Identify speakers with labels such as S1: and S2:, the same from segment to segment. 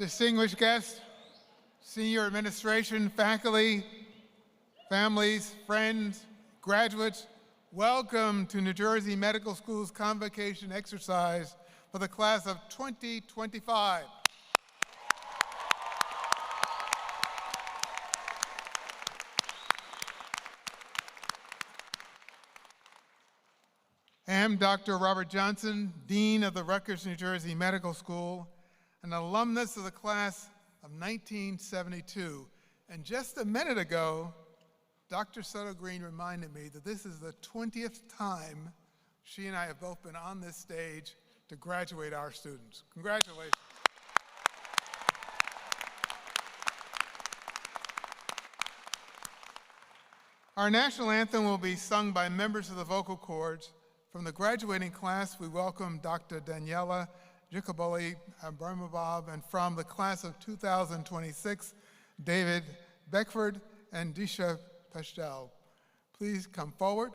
S1: distinguished guests, senior administration, faculty, families, friends, graduates, welcome to New Jersey Medical School's Convocation exercise for the class of 2025. I am Dr. Robert Johnson, Dean of the Rutgers, New Jersey Medical School, an alumnus of the class of 1972. And just a minute ago, Dr. Soto Green reminded me that this is the 20th time she and I have both been on this stage to graduate our students. Congratulations. Our national anthem will be sung by members of the vocal cords. From the graduating class, we welcome Dr. Daniela Jacoboli Abramabov, and from the class of 2026, David Beckford and Disha Pastel. Please come forward.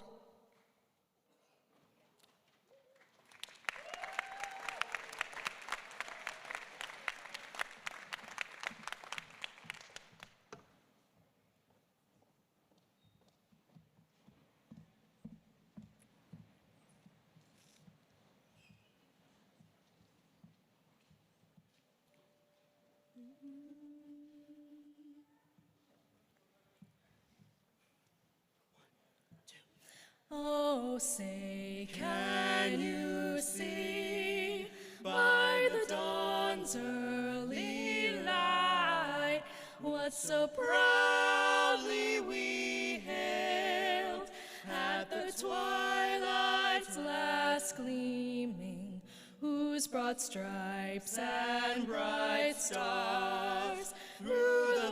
S2: Oh, say, can you see by the dawn's early light what so proudly we hailed at the twilight's last gleaming, whose broad stripes and bright stars through the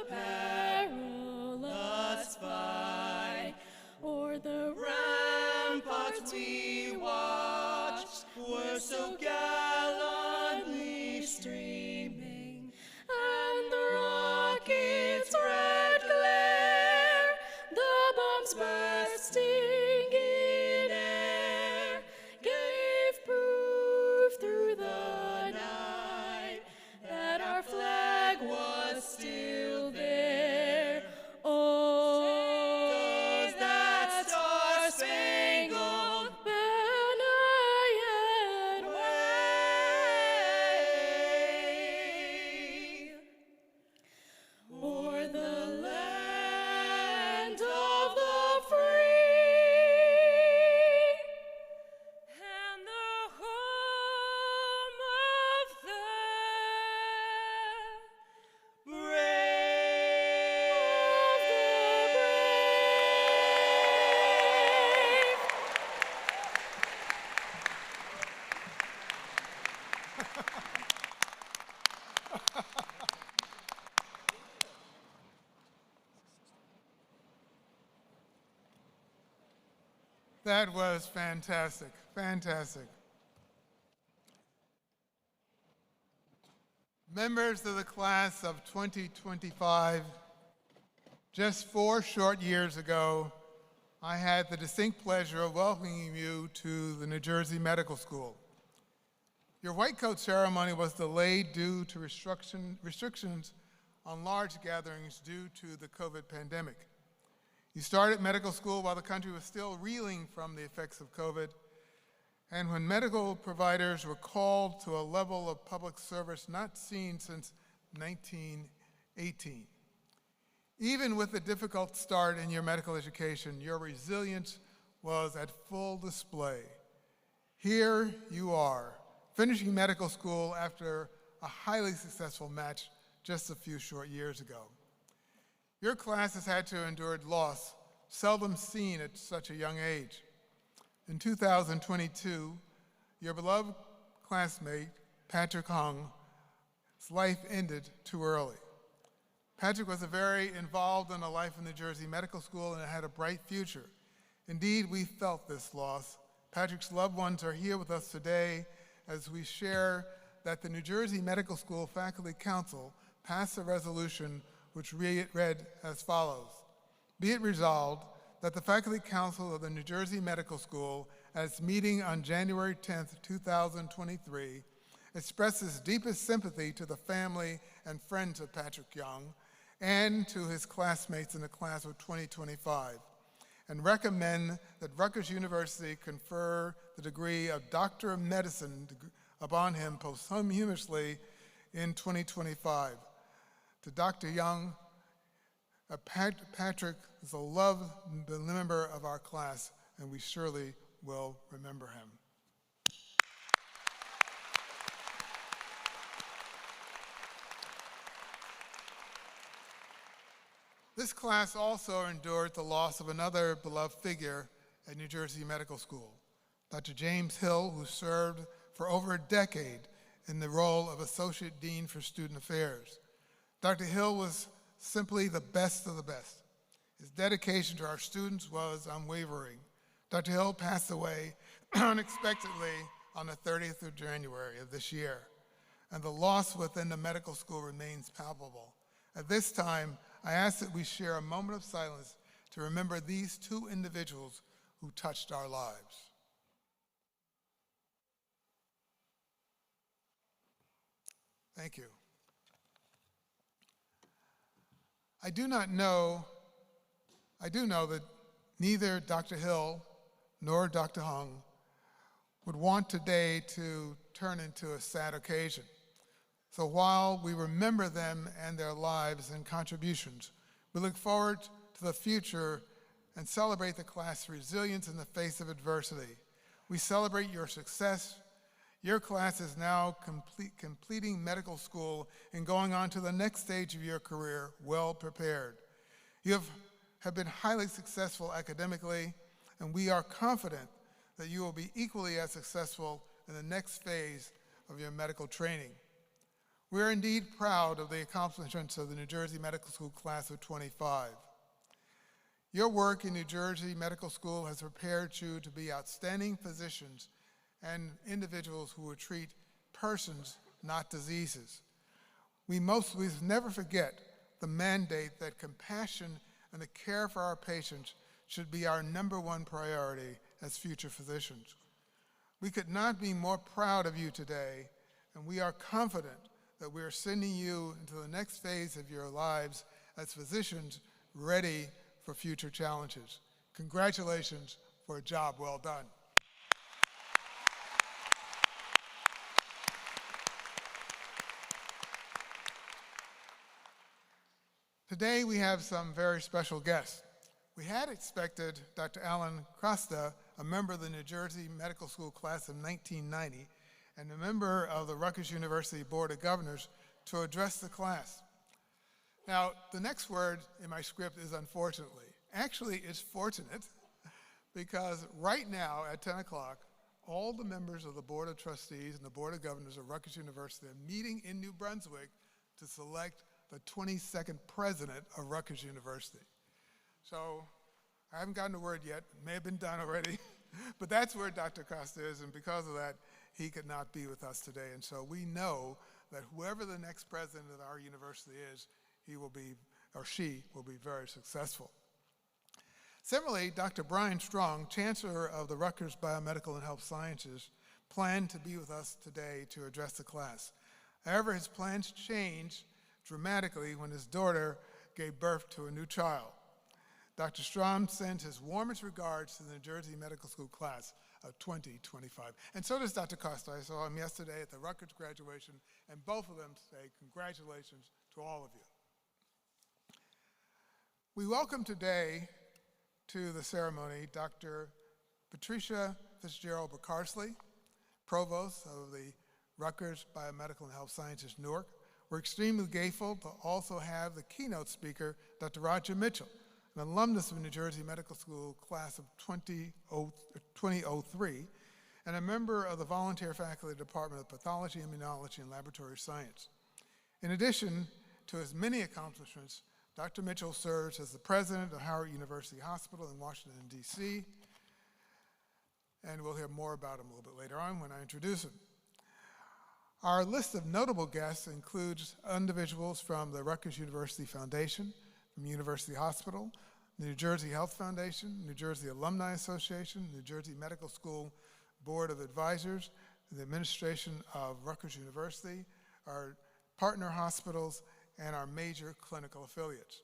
S2: perilous fight o'er the ramparts we watched were so gallantly streaming, and the rocket's red glare, the bombs bursting in air, gave proof through the night that our flag was still there. Oh,
S1: that was fantastic, fantastic. Members of the class of 2025, just 4 short years ago, I had the distinct pleasure of welcoming you to the New Jersey Medical School. Your white coat ceremony was delayed due to restrictions on large gatherings due to the COVID pandemic. You started medical school while the country was still reeling from the effects of COVID, and when medical providers were called to a level of public service not seen since 1918. Even with the difficult start in your medical education, your resilience was at full display. Here you are, finishing medical school after a highly successful match just a few short years ago. Your class has had to endure loss, seldom seen at such a young age. In 2022, your beloved classmate, Patrick Hung's life ended too early. Patrick was very involved in the life of New Jersey Medical School and had a bright future. Indeed, we felt this loss. Patrick's loved ones are here with us today as we share that the New Jersey Medical School Faculty Council passed a resolution which read as follows. Be it resolved that the Faculty Council of the New Jersey Medical School, at its meeting on January 10th, 2023, expresses deepest sympathy to the family and friends of Patrick Young and to his classmates in the class of 2025, and recommend that Rutgers University confer the degree of Doctor of Medicine upon him posthumously in 2025. To Dr. Young, Patrick is a loved member of our class, and we surely will remember him. This class also endured the loss of another beloved figure at New Jersey Medical School, Dr. James Hill, who served for over a decade in the role of Associate Dean for Student Affairs. Dr. Hill was simply the best of the best. His dedication to our students was unwavering. Dr. Hill passed away unexpectedly on the 30th of January of this year, and the loss within the medical school remains palpable. At this time, I ask that we share a moment of silence to remember these two individuals who touched our lives. Thank you. I do know that neither Dr. Hill nor Dr. Hung would want today to turn into a sad occasion. So while we remember them and their lives and contributions, we look forward to the future and celebrate the class' resilience in the face of adversity. We celebrate your success. Your class is now completing medical school and going on to the next stage of your career well prepared. You have been highly successful academically, and we are confident that you will be equally as successful in the next phase of your medical training. We are indeed proud of the accomplishments of the New Jersey Medical School class of 25. Your work in New Jersey Medical School has prepared you to be outstanding physicians and individuals who will treat persons, not diseases. We never forget the mandate that compassion and the care for our patients should be our #1 priority as future physicians. We could not be more proud of you today, and we are confident that we are sending you into the next phase of your lives as physicians ready for future challenges. Congratulations for a job well done. Today we have some very special guests. We had expected Dr. Alan Costa, a member of the New Jersey Medical School class of 1990, and a member of the Rutgers University Board of Governors, to address the class. Now, the next word in my script is unfortunately. Actually, it's fortunate, because right now at 10 o'clock, all the members of the Board of Trustees and the Board of Governors of Rutgers University are meeting in New Brunswick to select the 22nd president of Rutgers University. So I haven't gotten a word yet. It may have been done already, but that's where Dr. Costa is, and because of that, he could not be with us today. And so we know that whoever the next president of our university is, he will be, or she will be very successful. Similarly, Dr. Brian Strong, Chancellor of the Rutgers Biomedical and Health Sciences, planned to be with us today to address the class. However, his plans changed dramatically when his daughter gave birth to a new child. Dr. Strong sends his warmest regards to the New Jersey Medical School class of 2025. And so does Dr. Costa. I saw him yesterday at the Rutgers graduation, and both of them say congratulations to all of you. We welcome today to the ceremony Dr. Patricia Fitzgerald-Bacarsley, Provost of the Rutgers Biomedical and Health Sciences, Newark. We're extremely grateful to also have the keynote speaker, Dr. Roger Mitchell, an alumnus of New Jersey Medical School class of 2003, and a member of the volunteer faculty department of Pathology, Immunology, and Laboratory Science. In addition to his many accomplishments, Dr. Mitchell serves as the president of Howard University Hospital in Washington, D.C., and we'll hear more about him a little bit later on when I introduce him. Our list of notable guests includes individuals from the Rutgers University Foundation, from University Hospital, New Jersey Health Foundation, New Jersey Alumni Association, New Jersey Medical School Board of Advisors, the administration of Rutgers University, our partner hospitals, and our major clinical affiliates.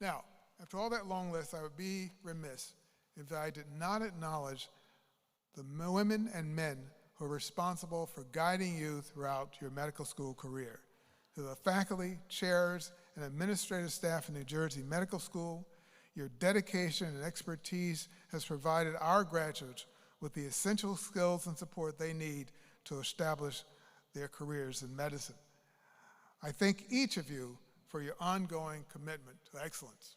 S1: Now, after all that long list, I would be remiss if I did not acknowledge the women and men who are responsible for guiding you throughout your medical school career. To the faculty, chairs, and administrative staff in New Jersey Medical School, your dedication and expertise has provided our graduates with the essential skills and support they need to establish their careers in medicine. I thank each of you for your ongoing commitment to excellence.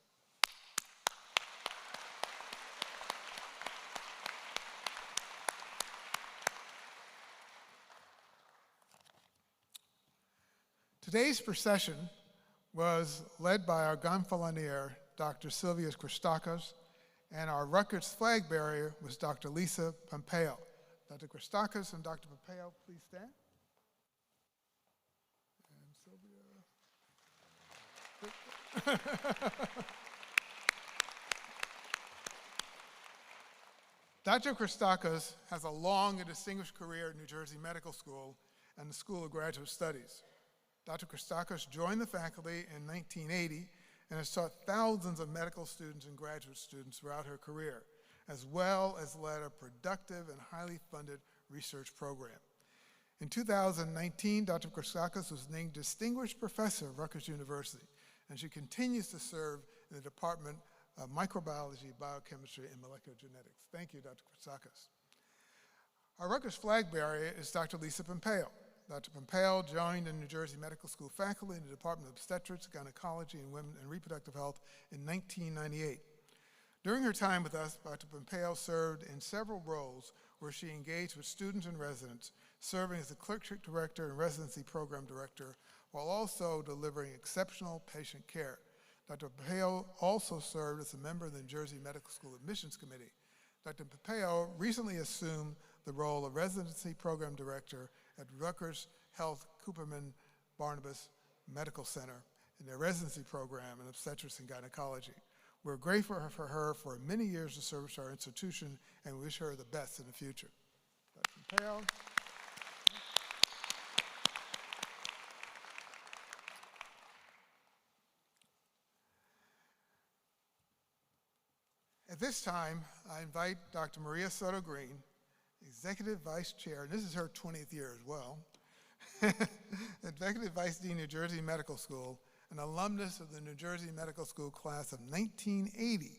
S1: Today's procession was led by our gonfalonier, Dr. Sylvia Christakis, and our Rutgers flag bearer was Dr. Lisa Pompeo. Dr. Christakis and Dr. Pompeo, please stand. And Sylvia. Dr. Christakis has a long and distinguished career at New Jersey Medical School and the School of Graduate Studies. Dr. Christakis joined the faculty in 1980 and has taught thousands of medical students and graduate students throughout her career, as well as led a productive and highly funded research program. In 2019, Dr. Christakis was named Distinguished Professor of Rutgers University, and she continues to serve in the Department of Microbiology, Biochemistry, and Molecular Genetics. Thank you, Dr. Christakis. Our Rutgers flag bearer is Dr. Lisa Pompeo. Dr. Pompeo joined the New Jersey Medical School faculty in the Department of Obstetrics, Gynecology, and Women and Reproductive Health in 1998. During her time with us, Dr. Pompeo served in several roles where she engaged with students and residents, serving as the clerkship director and residency program director, while also delivering exceptional patient care. Dr. Pompeo also served as a member of the New Jersey Medical School Admissions Committee. Dr. Pompeo recently assumed the role of residency program director at Rutgers Health Cooperman Barnabas Medical Center in their residency program in obstetrics and gynecology. We're grateful for her for many years of service to our institution and wish her the best in the future. Dr. Pompeo. At this time, I invite Dr. Maria Soto Green, Executive Vice Chair, and this is her 20th year as well, Executive Vice Dean, New Jersey Medical School, an alumnus of the New Jersey Medical School class of 1980,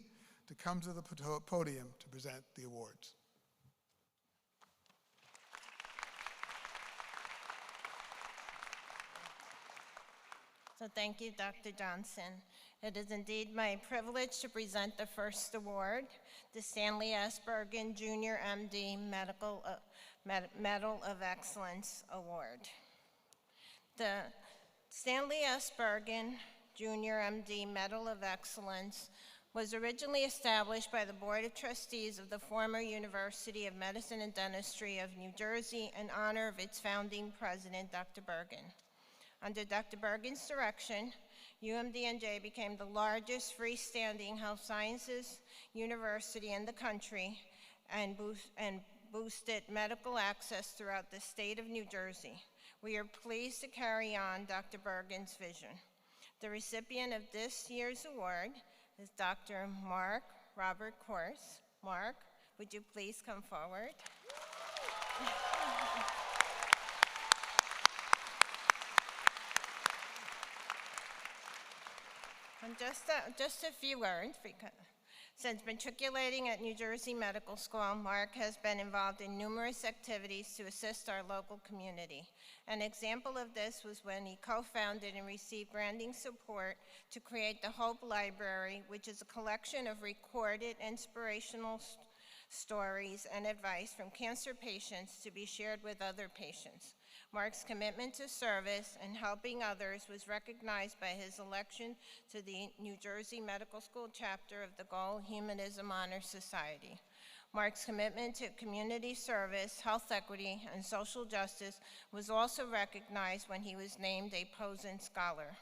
S1: to come to the podium to present the awards.
S3: So thank you, Dr. Johnson. It is indeed my privilege to present the first award, the Stanley S. Bergen Jr. MD Medal of Excellence Award. The Stanley S. Bergen Jr. MD Medal of Excellence was originally established by the Board of Trustees of the former University of Medicine and Dentistry of New Jersey in honor of its founding president, Dr. Bergen. Under Dr. Bergen's direction, UMDNJ became the largest freestanding health sciences university in the country and boosted medical access throughout the state of New Jersey. We are pleased to carry on Dr. Bergen's vision. The recipient of this year's award is Dr. Mark Robert Kors. Mark, would you please come forward? And just a few words, because since matriculating at New Jersey Medical School, Mark has been involved in numerous activities to assist our local community. An example of this was when he co-founded and received granting support to create the Hope Library, which is a collection of recorded inspirational stories and advice from cancer patients to be shared with other patients. Mark's commitment to service and helping others was recognized by his election to the New Jersey Medical School chapter of the Gold Humanism Honor Society. Mark's commitment to community service, health equity, and social justice was also recognized when he was named a Posen Scholar.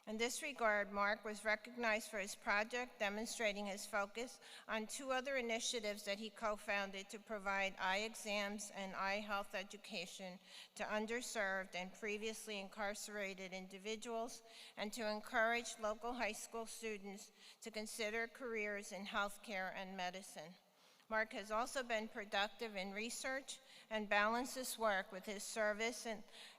S3: In this regard, Mark was recognized for his project demonstrating his focus on 2 other initiatives that he co-founded to provide eye exams and eye health education to underserved and previously incarcerated individuals, and to encourage local high school students to consider careers in healthcare and medicine. Mark has also been productive in research and balanced this work with his service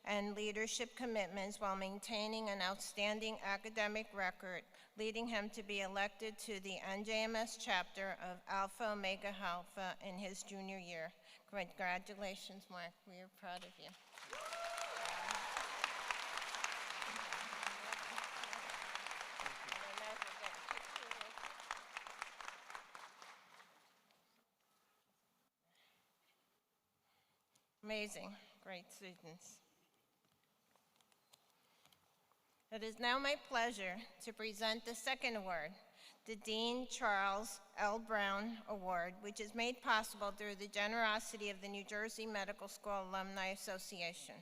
S3: and leadership commitments while maintaining an outstanding academic record, leading him to be elected to the NJMS chapter of Alpha Omega Alpha in his junior year. Congratulations, Mark. We are proud of you. Amazing, great students. It is now my pleasure to present the second award, the Dean Charles L. Brown Award, which is made possible through the generosity of the New Jersey Medical School Alumni Association.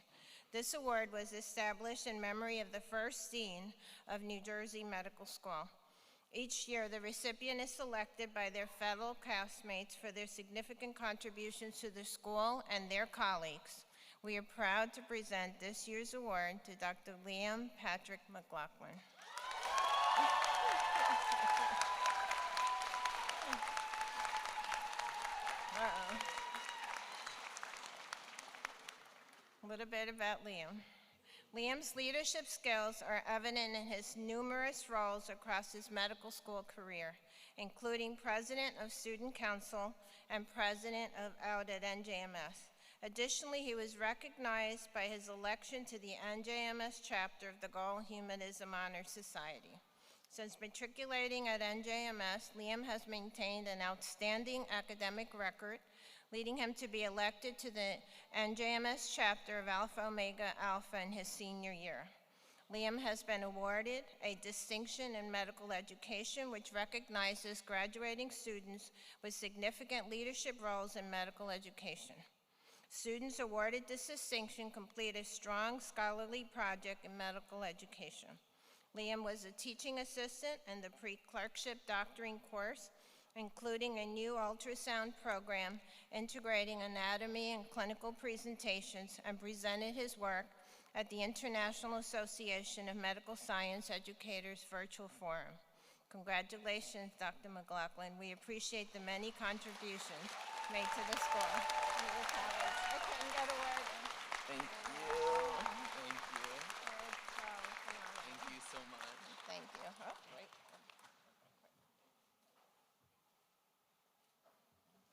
S3: This award was established in memory of the first Dean of New Jersey Medical School. Each year, the recipient is selected by their fellow classmates for their significant contributions to the school and their colleagues. We are proud to present this year's award to Dr. Liam Patrick McLaughlin. A little bit about Liam. Liam's leadership skills are evident in his numerous roles across his medical school career, including president of student council and president of out at NJMS. Additionally, he was recognized by his election to the NJMS chapter of the Gold Humanism Honor Society. Since matriculating at NJMS, Liam has maintained an outstanding academic record, leading him to be elected to the NJMS chapter of Alpha Omega Alpha in his senior year. Liam has been awarded a distinction in medical education, which recognizes graduating students with significant leadership roles in medical education. Students awarded this distinction complete a strong scholarly project in medical education. Liam was a teaching assistant in the pre-clerkship doctoring course, including a new ultrasound program integrating anatomy and clinical presentations, and presented his work at the International Association of Medical Science Educators Virtual Forum. Congratulations, Dr. McLaughlin. We appreciate the many contributions made to the school. I couldn't get a word in.
S4: Thank you. Thank you. Thank you so much.
S3: Thank you. Oh, wait.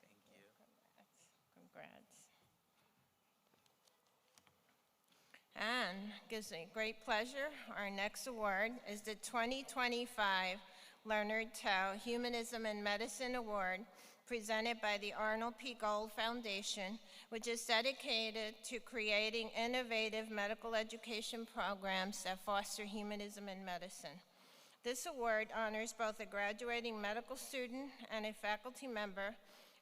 S4: Thank you.
S3: Congrats. And gives me great pleasure, our next award is the 2025 Leonard Tao Humanism and Medicine Award, presented by the Arnold P. Gold Foundation, which is dedicated to creating innovative medical education programs that foster humanism in medicine. This award honors both a graduating medical student and a faculty member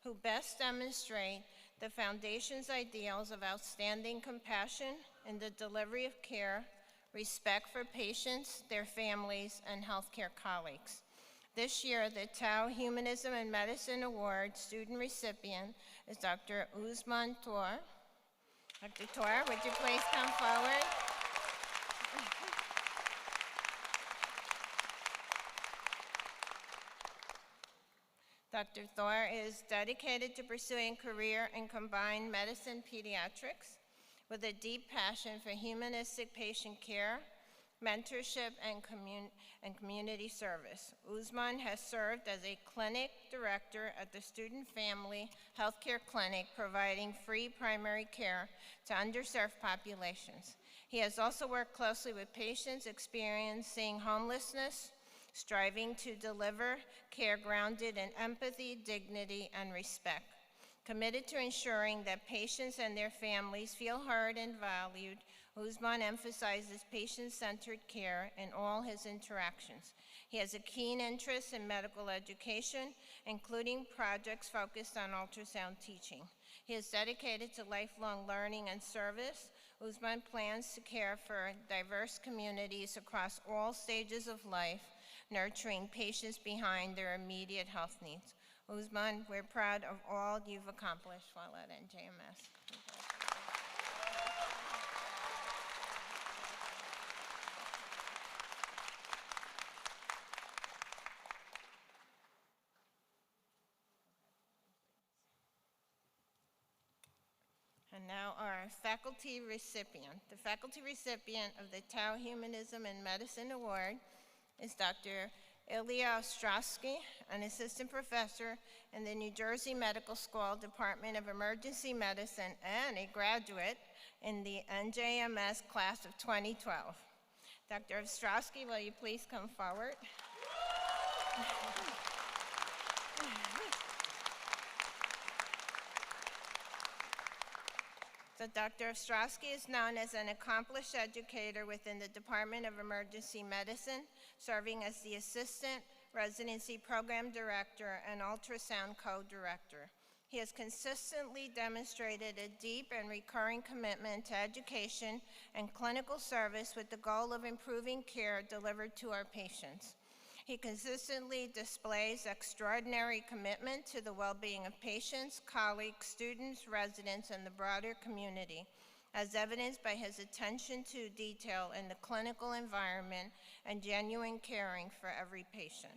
S3: who best demonstrate the Foundation's ideals of outstanding compassion in the delivery of care, respect for patients, their families, and healthcare colleagues. This year, the Tao Humanism and Medicine Award student recipient is Dr. Usman Tor. Dr. Tor, would you please come forward? Dr. Thor is dedicated to pursuing a career in combined medicine pediatrics with a deep passion for humanistic patient care, mentorship, and community service. Usman has served as a clinic director at the Student Family Healthcare Clinic, providing free primary care to underserved populations. He has also worked closely with patients experiencing homelessness, striving to deliver care grounded in empathy, dignity, and respect. Committed to ensuring that patients and their families feel heard and valued, Usman emphasizes patient-centered care in all his interactions. He has a keen interest in medical education, including projects focused on ultrasound teaching. He is dedicated to lifelong learning and service Usman plans to care for diverse communities across all stages of life, nurturing patients behind their immediate health needs. Usman, we're proud of all you've accomplished while at NJMS. And now our faculty recipient. The faculty recipient of the Tau Humanism and Medicine Award is Dr. Ilya Ostrowski, an assistant professor in the New Jersey Medical School Department of Emergency Medicine and a graduate in the NJMS class of 2012. Dr. Ostrowski, will you please come forward? So Dr. Ostrowski is known as an accomplished educator within the Department of Emergency Medicine, serving as the Assistant Residency Program Director and Ultrasound Co-Director. He has consistently demonstrated a deep and recurring commitment to education and clinical service with the goal of improving care delivered to our patients. He consistently displays extraordinary commitment to the well-being of patients, colleagues, students, residents, and the broader community, as evidenced by his attention to detail in the clinical environment and genuine caring for every patient.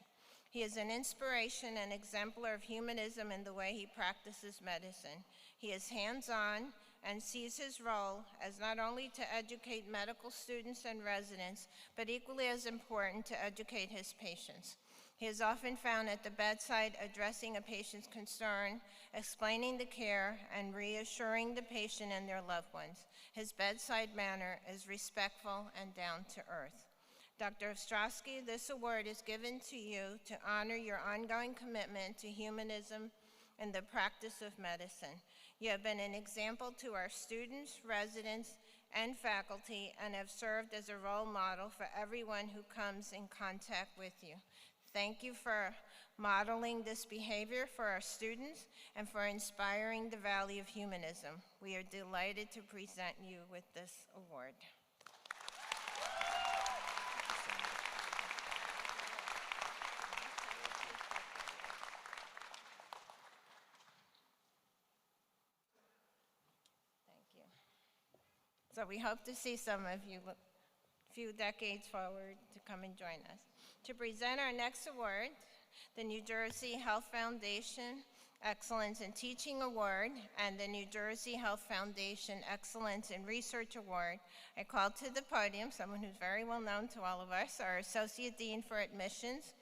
S3: He is an inspiration and exemplar of humanism in the way he practices medicine. He is hands-on and sees his role as not only to educate medical students and residents, but equally as important to educate his patients. He is often found at the bedside addressing a patient's concern, explaining the care, and reassuring the patient and their loved ones. His bedside manner is respectful and down to earth. Dr. Ostrowski, this award is given to you to honor your ongoing commitment to humanism and the practice of medicine. You have been an example to our students, residents, and faculty, and have served as a role model for everyone who comes in contact with you. Thank you for modeling this behavior for our students and for inspiring the value of humanism. We are delighted to present you with this award. So we hope to see some of you a few decades forward to come and join us. To present our next award, the New Jersey Health Foundation Excellence in Teaching Award and the New Jersey Health Foundation Excellence in Research Award, I call to the podium someone who's very well known to all of us, our Associate Dean for Admissions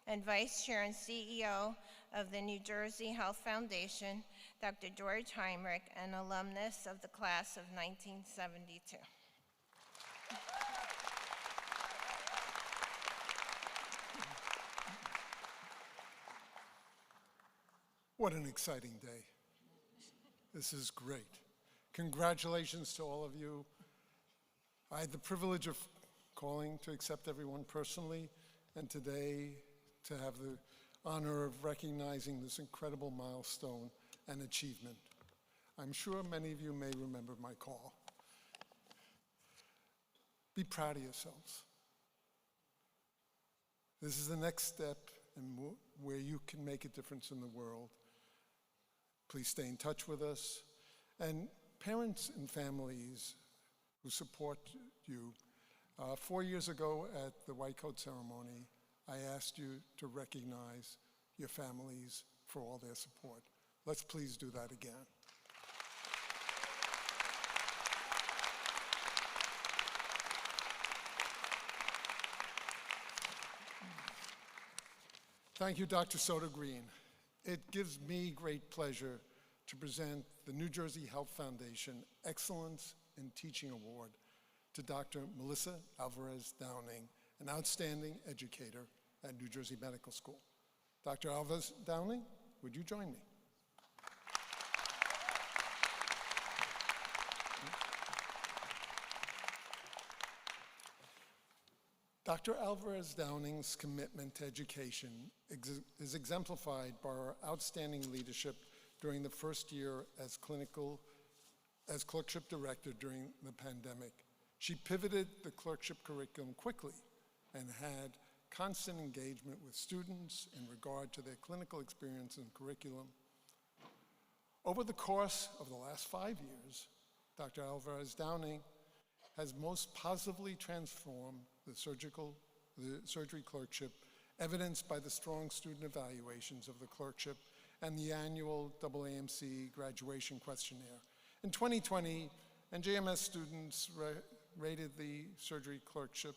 S3: and Vice Chair and CEO of the New Jersey Health Foundation, Dr. George Heinrich, an alumnus of the class of 1972.
S5: What an exciting day. This is great. Congratulations to all of you. I had the privilege of calling to accept everyone personally, and today to have the honor of recognizing this incredible milestone and achievement. I'm sure many of you may remember my call. Be proud of yourselves. This is the next step in where you can make a difference in the world. Please stay in touch with us. And parents and families who support you, 4 years ago at the White Coat ceremony, I asked you to recognize your families for all their support. Let's please do that again. Thank you, Dr. Soda Green. It gives me great pleasure to present the New Jersey Health Foundation Excellence in Teaching Award to Dr. Melissa Alvarez Downing, an outstanding educator at New Jersey Medical School. Dr. Alvarez Downing, would you join me? Dr. Alvarez Downing's commitment to education is exemplified by her outstanding leadership during the first year as clinical as clerkship director during the pandemic. She pivoted the clerkship curriculum quickly and had constant engagement with students in regard to their clinical experience and curriculum. Over the course of the last 5 years, Dr. Alvarez Downing has most positively transformed the surgery clerkship, evidenced by the strong student evaluations of the clerkship and the annual AAMC graduation questionnaire. In 2020, NJMS students rated the surgery clerkship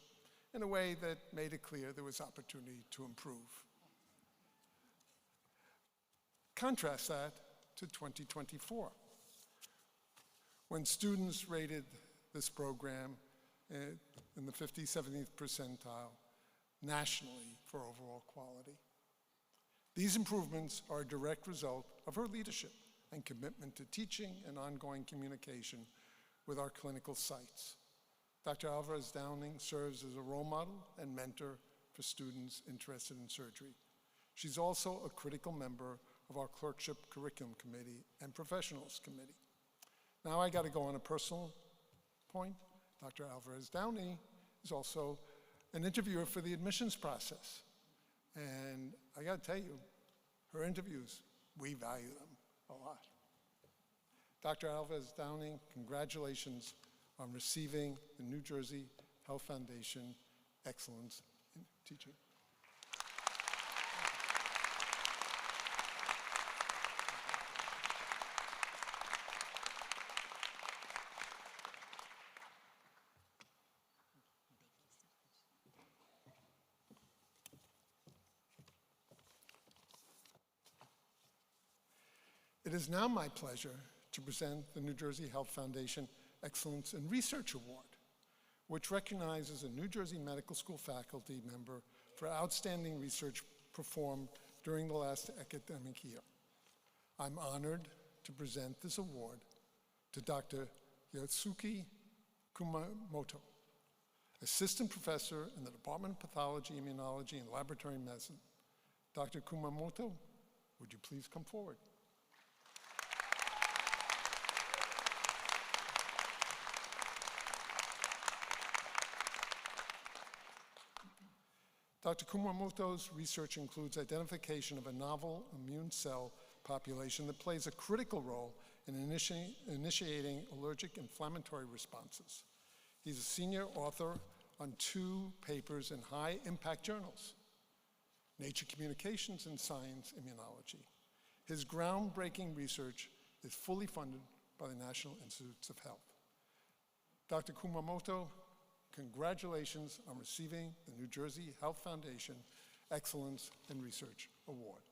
S5: in a way that made it clear there was opportunity to improve. Contrast that to 2024, when students rated this program in the 50th, 70th percentile nationally for overall quality. These improvements are a direct result of her leadership and commitment to teaching and ongoing communication with our clinical sites. Dr. Alvarez Downing serves as a role model and mentor for students interested in surgery. She's also a critical member of our Clerkship Curriculum Committee and Professionals Committee. Now I got to go on a personal point. Dr. Alvarez Downing is also an interviewer for the admissions process. And I got to tell you, her interviews, we value them a lot. Dr. Alvarez Downing, congratulations on receiving the New Jersey Health Foundation Excellence in Teaching. It is now my pleasure to present the New Jersey Health Foundation Excellence in Research Award, which recognizes a New Jersey Medical School faculty member for outstanding research performed during the last academic year. I'm honored to present this award to Dr. Yasuki Kumamoto, Assistant Professor in the Department of Pathology, Immunology, and Laboratory Medicine. Dr. Kumamoto, would you please come forward? Dr. Kumamoto's research includes identification of a novel immune cell population that plays a critical role in initiating allergic inflammatory responses. He's a senior author on 2 papers in high-impact journals, Nature Communications and Science Immunology. His groundbreaking research is fully funded by the National Institutes of Health. Dr. Kumamoto, congratulations on receiving the New Jersey Health Foundation Excellence in Research Award.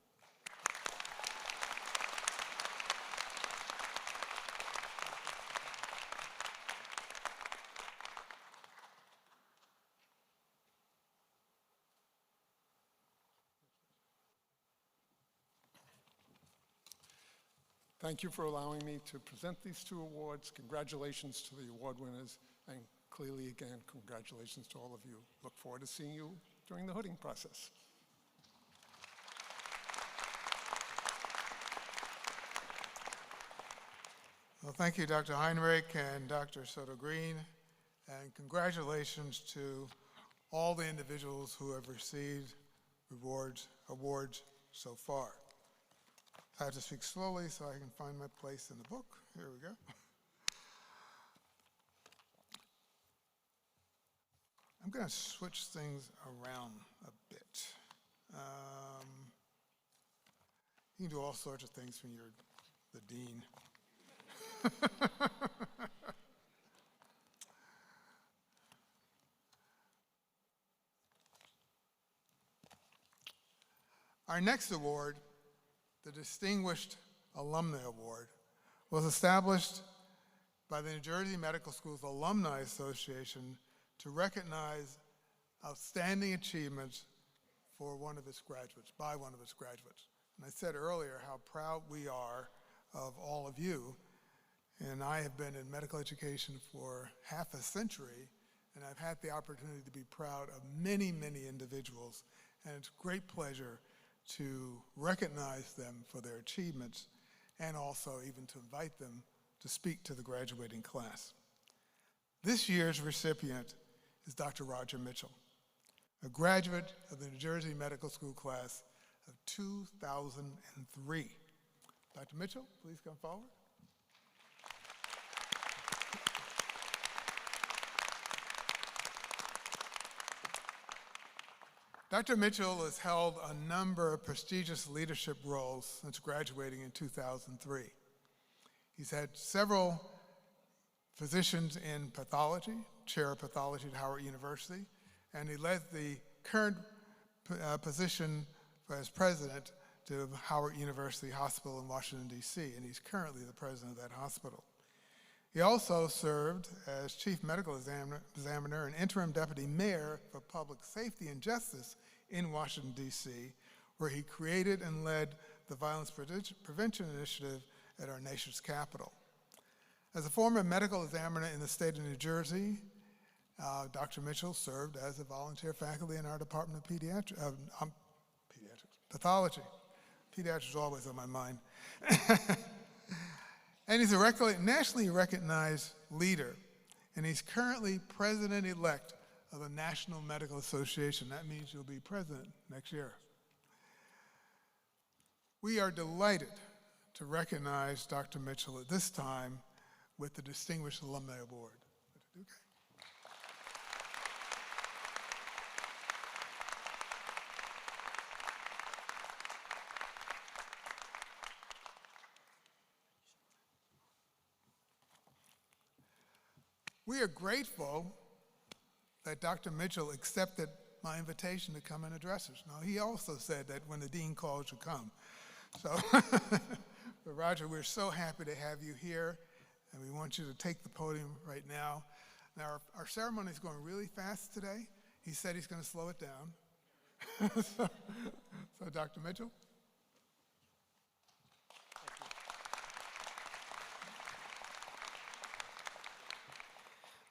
S5: Thank you for allowing me to present these 2 awards. Congratulations to the award winners, and clearly, again, congratulations to all of you. Look forward to seeing you during the hooding process.
S1: Well, thank you, Dr. Heinrich and Dr. Soto-Green, and congratulations to all the individuals who have received awards so far. I have to speak slowly so I can find my place in the book. Here we go. I'm going to switch things around a bit. You can do all sorts of things when you're the dean. Our next award, the Distinguished Alumni Award, was established by the New Jersey Medical Schools Alumni Association to recognize outstanding achievements for one of its graduates, by one of its graduates. And I said earlier how proud we are of all of you. And I have been in medical education for half a century, and I've had the opportunity to be proud of many, many individuals. And it's a great pleasure to recognize them for their achievements and also even to invite them to speak to the graduating class. This year's recipient is Dr. Roger Mitchell, a graduate of the New Jersey Medical School class of 2003. Dr. Mitchell, please come forward. Dr. Mitchell has held a number of prestigious leadership roles since graduating in 2003. He's had several positions in pathology, chair of pathology at Howard University, and he led the current position as president to Howard University Hospital in Washington, D.C., and he's currently the president of that hospital. He also served as chief medical examiner and interim deputy mayor for public safety and justice in Washington, D.C., where he created and led the violence prevention initiative at our nation's capital. As a former medical examiner in the state of New Jersey, Dr. Mitchell served as a volunteer faculty in our Department of Pathology. Pediatrics is always on my mind. And he's a nationally recognized leader, and he's currently president-elect of the National Medical Association. That means you'll be president next year. We are delighted to recognize Dr. Mitchell at this time with the Distinguished Alumni Award. We are grateful that Dr. Mitchell accepted my invitation to come and address us. Now, he also said that when the dean calls, you come. So, but Roger, we're so happy to have you here, and we want you to take the podium right now. Now, our ceremony is going really fast today. He said he's going to slow it down. so, Dr. Mitchell.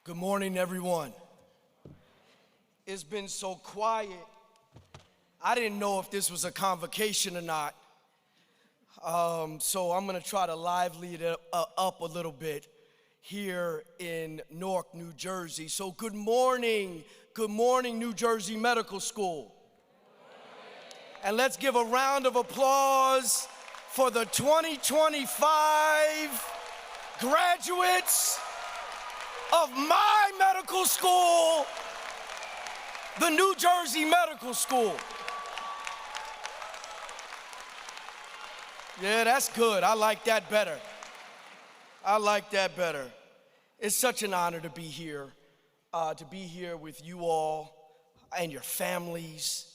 S6: Good morning, everyone. It's been so quiet. I didn't know if this was a convocation or not. So I'm gonna try to lively it up a little bit here in Newark, New Jersey. So good morning, New Jersey Medical School. And let's give a round of applause for the 2025 graduates of my medical school, the New Jersey Medical School. Yeah, that's good. I like that better. I like that better. It's such an honor to be here with you all and your families.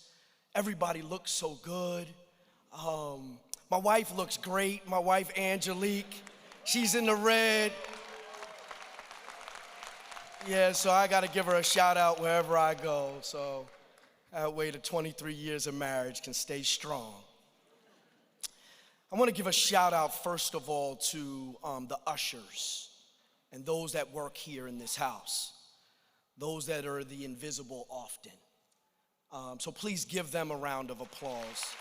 S6: Everybody looks so good. My wife looks great. My wife, Angelique, she's in the red. Yeah, so I got to give her a shout out wherever I go. So that way the 23 years of marriage can stay strong. I want to give a shout out first of all to the ushers and those that work here in this house, those that are the invisible often. So please give them a round of applause.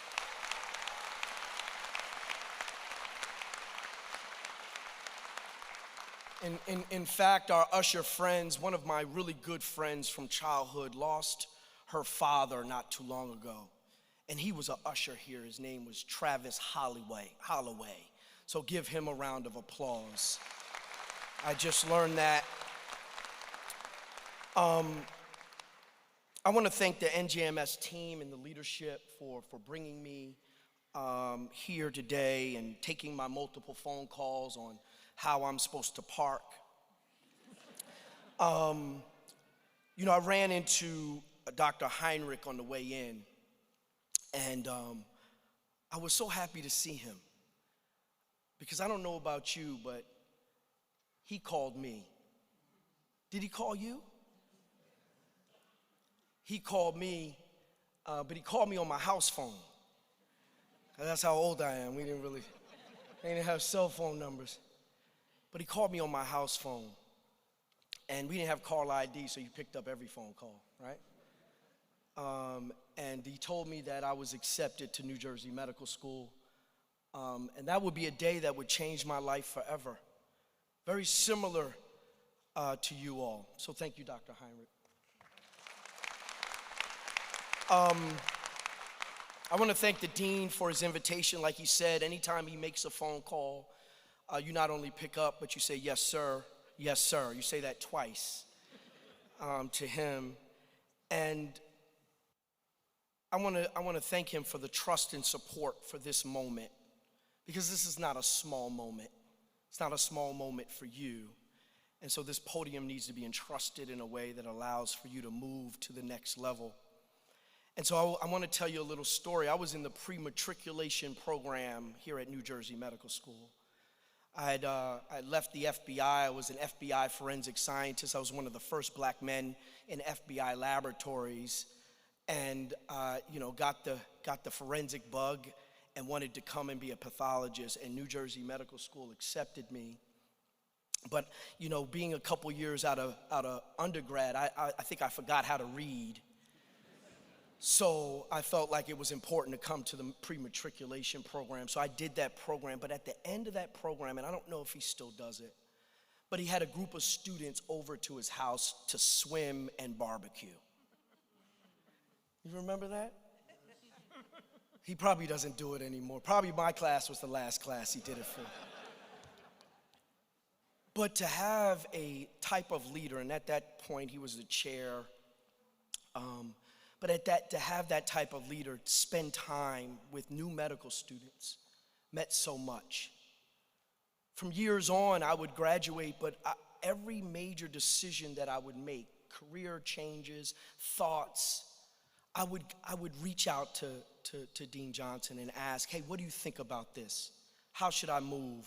S6: In fact, our usher friends, one of my really good friends from childhood, lost her father not too long ago. And he was an usher here. His name was Travis Holloway. So give him a round of applause. I just learned that. I want to thank the NJMS team and the leadership for bringing me here today and taking my multiple phone calls on how I'm supposed to park. I ran into Dr. Heinrich on the way in, and I was so happy to see him because I don't know about you, but he called me. Did he call you? He called me, but he called me on my house phone. That's how old I am. We didn't have cell phone numbers. But he called me on my house phone, and we didn't have call ID, so you picked up every phone call, right? And he told me that I was accepted to New Jersey Medical School, and that would be a day that would change my life forever. very similar to you all. So thank you, Dr. Heinrich. I want to thank the dean for his invitation. Like he said, anytime he makes a phone call, you not only pick up, but you say, yes, sir, yes, sir. You say that twice to him. And I want to thank him for the trust and support for this moment, because this is not a small moment. It's not a small moment for you. And so this podium needs to be entrusted in a way that allows for you to move to the next level. And so I want to tell you a little story. I was in the pre-matriculation program here at New Jersey Medical School. I left the FBI. I was an FBI forensic scientist. I was one of the first black men in FBI laboratories, and got the forensic bug and wanted to come and be a pathologist. And New Jersey Medical School accepted me. But being a couple years out of undergrad, I think I forgot how to read. So I felt like it was important to come to the pre-matriculation program. So I did that program. But at the end of that program, and I don't know if he still does it, but he had a group of students over to his house to swim and barbecue. You remember that? He probably doesn't do it anymore. Probably my class was the last class he did it for. But to have a type of leader, and at that point he was the chair, to have that type of leader spend time with new medical students meant so much. From years on, I would graduate, but every major decision that I would make, career changes, thoughts, I would reach out to Dean Johnson and ask, hey, what do you think about this? How should I move?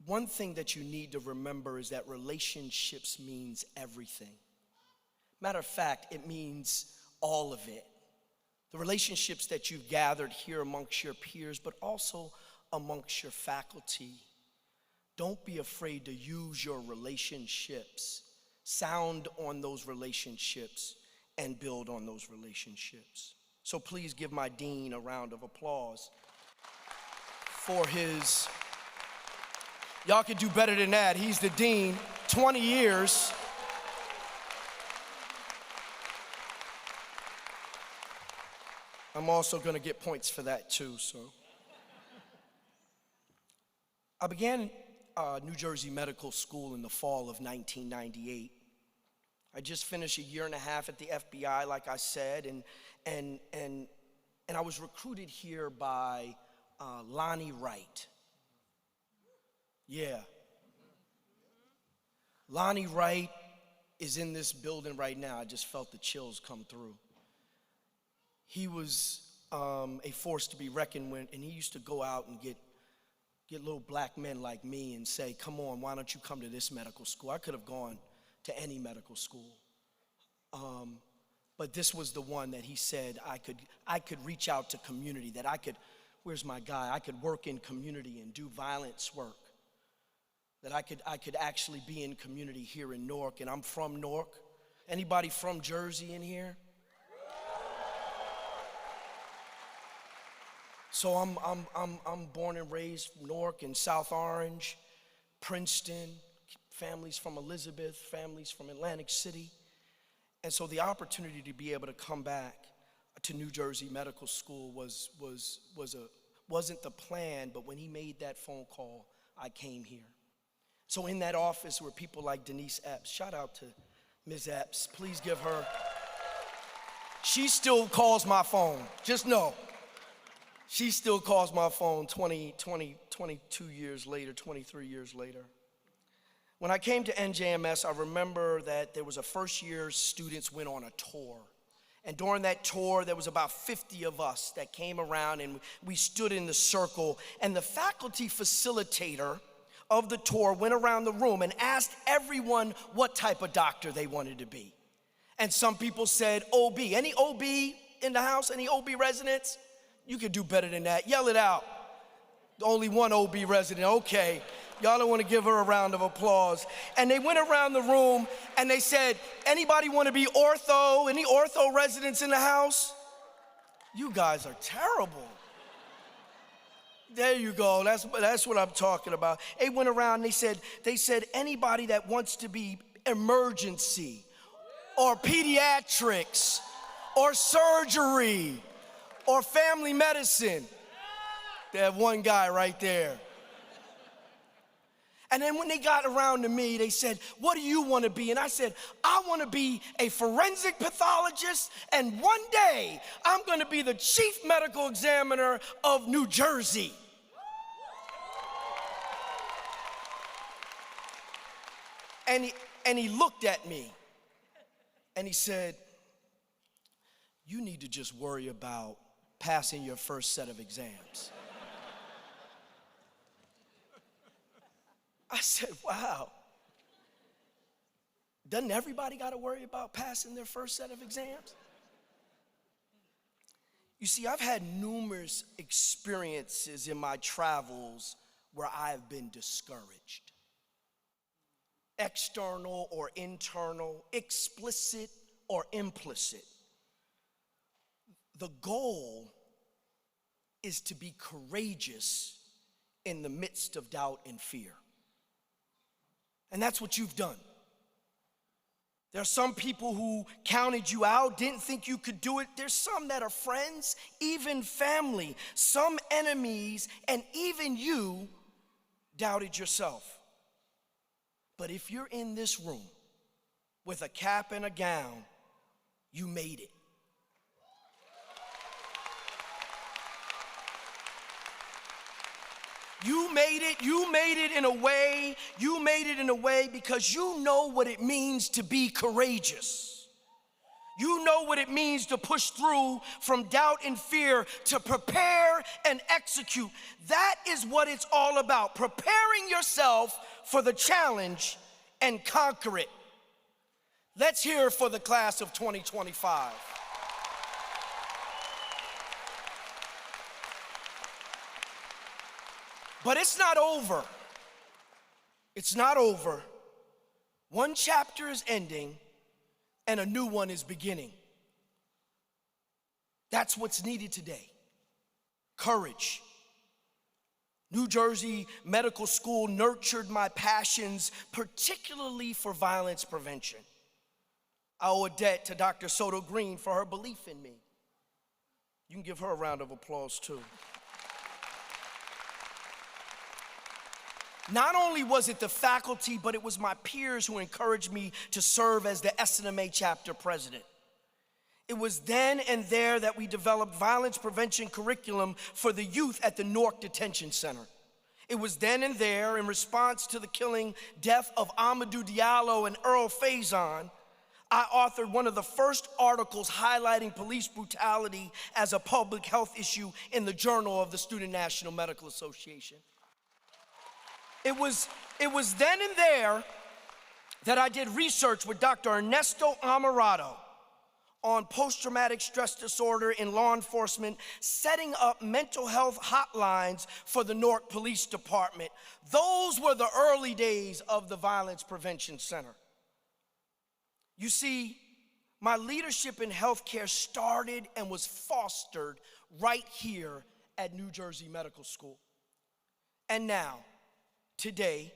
S6: One thing that you need to remember is that relationships means everything. Matter of fact, it means all of it. The relationships that you've gathered here amongst your peers, but also amongst your faculty. Don't be afraid to use your relationships. Sound on those relationships and build on those relationships. So please give my dean a round of applause for his, y'all could do better than that. He's the dean, 20 years. I'm also gonna get points for that too, so. I began New Jersey Medical School in the fall of 1998. I just finished a year and a half at the FBI, like I said, and I was recruited here by Lonnie Wright. Yeah. Lonnie Wright is in this building right now. I just felt the chills come through. He was a force to be reckoned with, and he used to go out and get little black men like me and say, come on, why don't you come to this medical school? I could have gone to any medical school. But this was the one that he said I could reach out to community, that I could, where's my guy? I could work in community and do violence work. That I could actually be in community here in Newark, and I'm from Newark. Anybody from Jersey in here? So I'm born and raised Newark and South Orange, Princeton, families from Elizabeth, families from Atlantic City. And so the opportunity to be able to come back to New Jersey Medical School wasn't the plan, but when he made that phone call, I came here. So in that office were people like Denise Epps. Shout out to Ms. Epps. Please give her. She still calls my phone. Just know. She still calls my phone 22 years later, 23 years later. When I came to NJMS, I remember that there was a first year students went on a tour. And during that tour, there was about 50 of us that came around and we stood in the circle. And the faculty facilitator of the tour went around the room and asked everyone what type of doctor they wanted to be. And some people said OB. Any OB in the house? Any OB residents? You could do better than that. Yell it out. Only one OB resident. Okay. Y'all don't want to give her a round of applause. And they went around the room and they said, anybody want to be ortho? Any ortho residents in the house? You guys are terrible. There you go. That's what I'm talking about. They went around, they said anybody that wants to be emergency or pediatrics or surgery or family medicine. They have one guy right there. And then when they got around to me, they said, what do you want to be? And I said, I want to be a forensic pathologist, and one day I'm going to be the chief medical examiner of New Jersey. And he looked at me and he said, you need to just worry about passing your first set of exams. I said, wow. Doesn't everybody got to worry about passing their first set of exams? You see, I've had numerous experiences in my travels where I have been discouraged. External or internal, explicit or implicit. The goal is to be courageous in the midst of doubt and fear. And that's what you've done. There are some people who counted you out, didn't think you could do it. There's some that are friends, even family, some enemies, and even you doubted yourself. But if you're in this room with a cap and a gown, you made it. You made it in a way because you know what it means to be courageous. You know what it means to push through from doubt and fear to prepare and execute. That is what it's all about, preparing yourself for the challenge and conquer it. Let's hear for the class of 2025. But it's not over. It's not over. One chapter is ending and a new one is beginning. That's what's needed today. Courage. New Jersey Medical School nurtured my passions, particularly for violence prevention. I owe a debt to Dr. Soto Green for her belief in me. You can give her a round of applause too. Not only was it the faculty, but it was my peers who encouraged me to serve as the SNMA chapter president. It was then and there that we developed violence prevention curriculum for the youth at the Newark Detention Center. It was then and there, in response to the death of Amadou Diallo and Earl Faison, I authored one of the first articles highlighting police brutality as a public health issue in the Journal of the Student National Medical Association. It was then and there that I did research with Dr. Ernesto Amarato on post-traumatic stress disorder in law enforcement, setting up mental health hotlines for the Newark Police Department. Those were the early days of the Violence Prevention Center. You see, my leadership in healthcare started and was fostered right here at New Jersey Medical School. And now, today,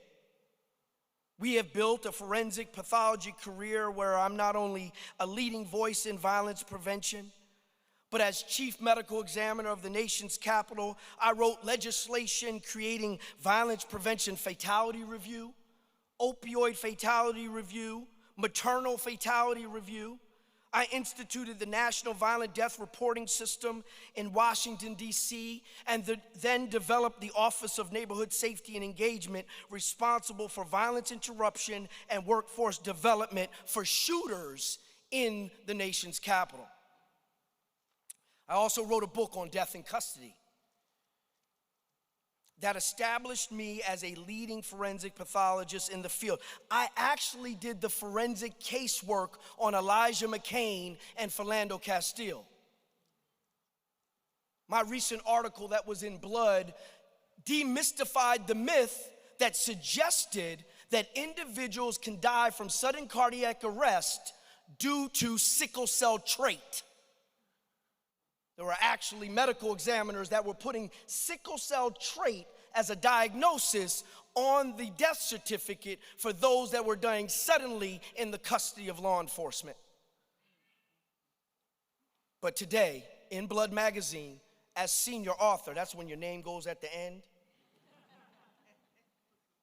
S6: we have built a forensic pathology career where I'm not only a leading voice in violence prevention, but as chief medical examiner of the nation's capital, I wrote legislation creating violence prevention fatality review, opioid fatality review, maternal fatality review. I instituted the National Violent Death Reporting System in Washington, D.C., and then developed the Office of Neighborhood Safety and Engagement, responsible for violence interruption and workforce development for shooters in the nation's capital. I also wrote a book on death in custody that established me as a leading forensic pathologist in the field. I actually did the forensic casework on Elijah McCain and Philando Castile. My recent article that was in Blood demystified the myth that suggested that individuals can die from sudden cardiac arrest due to sickle cell trait. There were actually medical examiners that were putting sickle cell trait as a diagnosis on the death certificate for those that were dying suddenly in the custody of law enforcement. But today, in Blood magazine, as senior author, that's when your name goes at the end.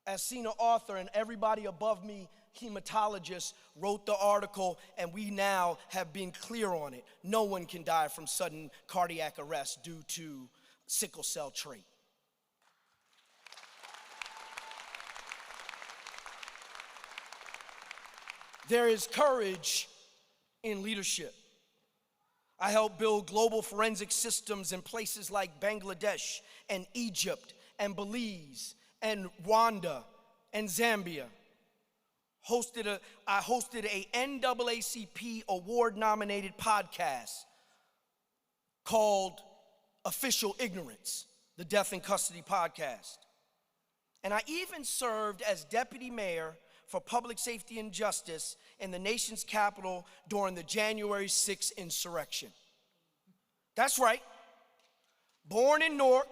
S6: As senior author, and everybody above me, hematologist, wrote the article, and we now have been clear on it. No one can die from sudden cardiac arrest due to sickle cell trait. There is courage in leadership. I helped build global forensic systems in places like Bangladesh and Egypt and Belize and Rwanda and Zambia. I hosted a NAACP award-nominated podcast called Official Ignorance, the Death in Custody podcast. And I even served as deputy mayor for public safety and justice in the nation's capital during the January 6th insurrection. That's right. Born in Newark,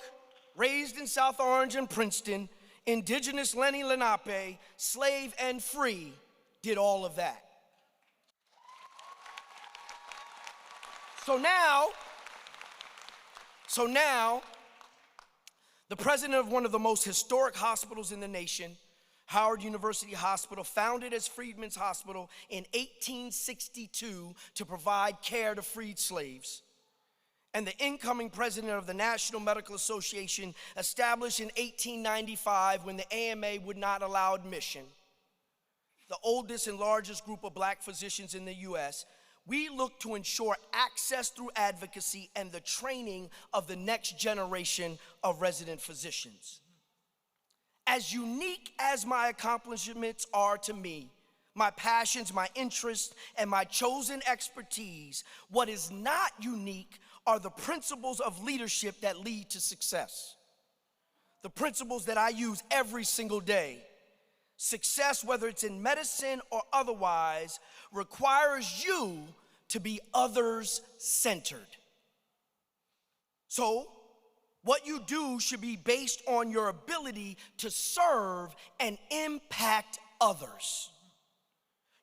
S6: raised in South Orange and Princeton, indigenous Lenni Lenape, slave and free, did all of that. So now, the president of one of the most historic hospitals in the nation, Howard University Hospital, founded as Freedmen's Hospital in 1862 to provide care to freed slaves, and the incoming president of the National Medical Association, established in 1895 when the AMA would not allow admission, the oldest and largest group of black physicians in the U.S., we look to ensure access through advocacy and the training of the next generation of resident physicians. As unique as my accomplishments are to me, my passions, my interests, and my chosen expertise, what is not unique are the principles of leadership that lead to success. The principles that I use every single day. Success, whether it's in medicine or otherwise, requires you to be others-centered. So, what you do should be based on your ability to serve and impact others.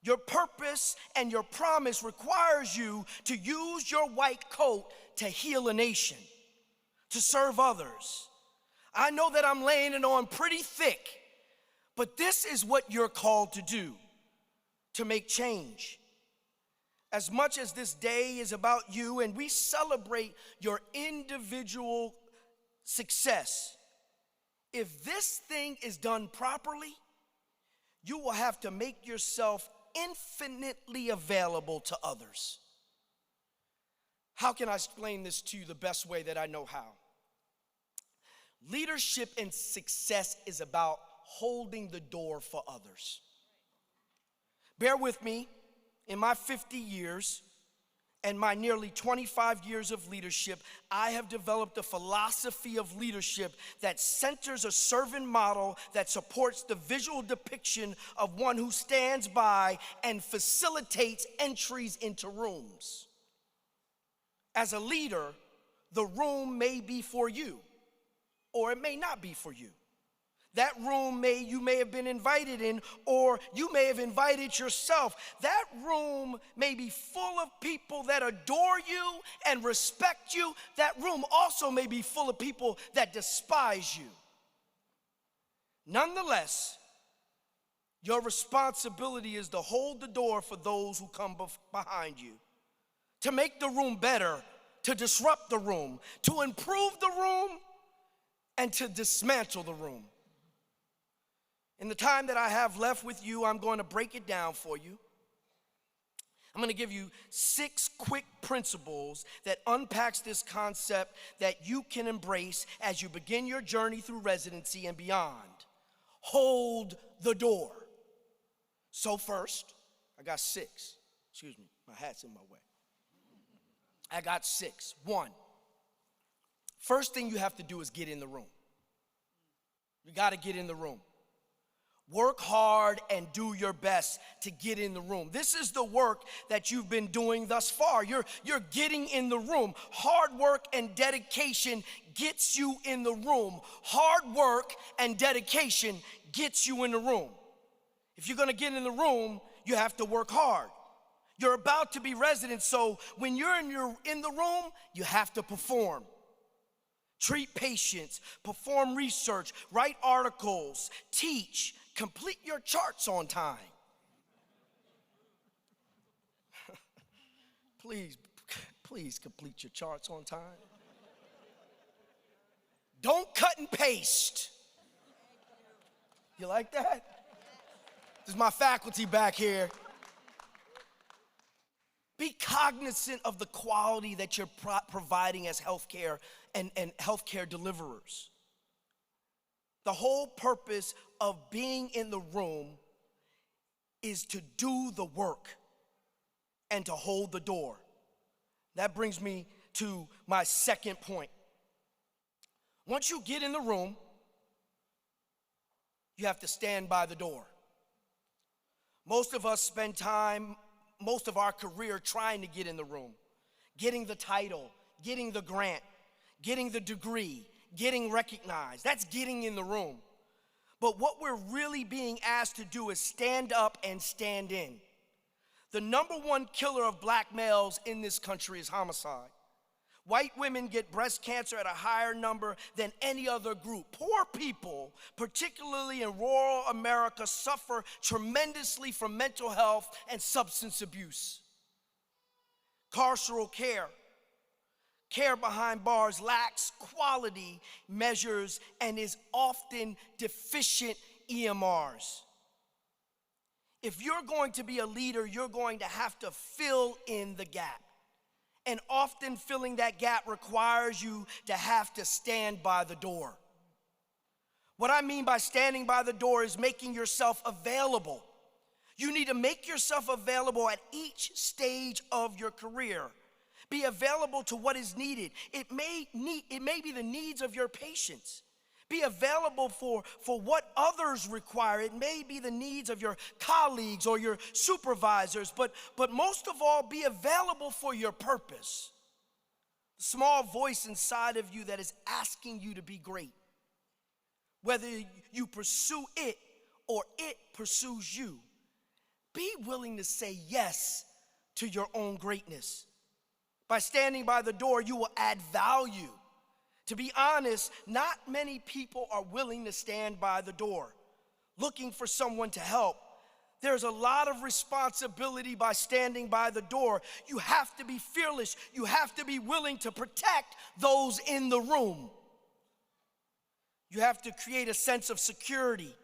S6: Your purpose and your promise requires you to use your white coat to heal a nation, to serve others. I know that I'm laying it on pretty thick, but this is what you're called to do, to make change. As much as this day is about you and we celebrate your individual success, if this thing is done properly, you will have to make yourself infinitely available to others. How can I explain this to you the best way that I know how? Leadership and success is about holding the door for others. Bear with me. In my 50 years and my nearly 25 years of leadership, I have developed a philosophy of leadership that centers a servant model that supports the visual depiction of one who stands by and facilitates entries into rooms. As a leader, the room may be for you, or it may not be for you. That room you may have been invited in, or you may have invited yourself. That room may be full of people that adore you and respect you. That room also may be full of people that despise you. Nonetheless, your responsibility is to hold the door for those who come behind you, to make the room better, to disrupt the room, to improve the room, and to dismantle the room. In the time that I have left with you, I'm going to break it down for you. I'm going to give you 6 quick principles that unpacks this concept that you can embrace as you begin your journey through residency and beyond. Hold the door. So first, I got 6. Excuse me, my hat's in my way. I got 6. 1, first thing you have to do is get in the room. You got to get in the room. Work hard and do your best to get in the room. This is the work that you've been doing thus far. You're getting in the room. Hard work and dedication gets you in the room. Hard work and dedication gets you in the room. If you're gonna get in the room, you have to work hard. You're about to be resident, so when you're in the room, you have to perform. Treat patients, perform research, write articles, teach, complete your charts on time. Please complete your charts on time. Don't cut and paste. You like that? This is my faculty back here. Be cognizant of the quality that you're providing as healthcare and healthcare deliverers. The whole purpose of being in the room is to do the work and to hold the door. That brings me to my second point. Once you get in the room, you have to stand by the door. Most of us spend time, most of our career trying to get in the room, getting the title, getting the grant, getting the degree, getting recognized. That's getting in the room. But what we're really being asked to do is stand up and stand in. The number one killer of black males in this country is homicide. White women get breast cancer at a higher number than any other group. Poor people, particularly in rural America, suffer tremendously from mental health and substance abuse. Carceral care behind bars lacks quality measures and is often deficient EMRs. If you're going to be a leader, you're going to have to fill in the gap. And often filling that gap requires you to have to stand by the door. What I mean by standing by the door is making yourself available. You need to make yourself available at each stage of your career. Be available to what is needed. It may be the needs of your patients. Be available for what others require. It may be the needs of your colleagues or your supervisors, but most of all, be available for your purpose. The small voice inside of you that is asking you to be great. Whether you pursue it or it pursues you, be willing to say yes to your own greatness. By standing by the door, you will add value. To be honest, not many people are willing to stand by the door, looking for someone to help. There's a lot of responsibility by standing by the door. You have to be fearless. You have to be willing to protect those in the room. You have to create a sense of security.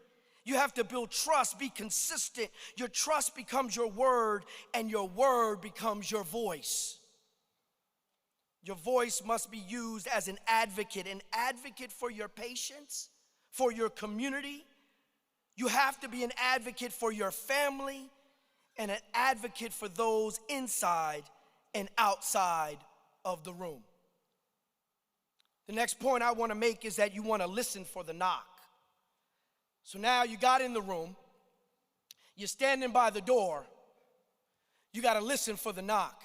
S6: You have to build trust, be consistent. Your trust becomes your word, and your word becomes your voice. Your voice must be used as an advocate for your patients, for your community. You have to be an advocate for your family and an advocate for those inside and outside of the room. The next point I want to make is that you want to listen for the knock. So now you got in the room, you're standing by the door, you got to listen for the knock.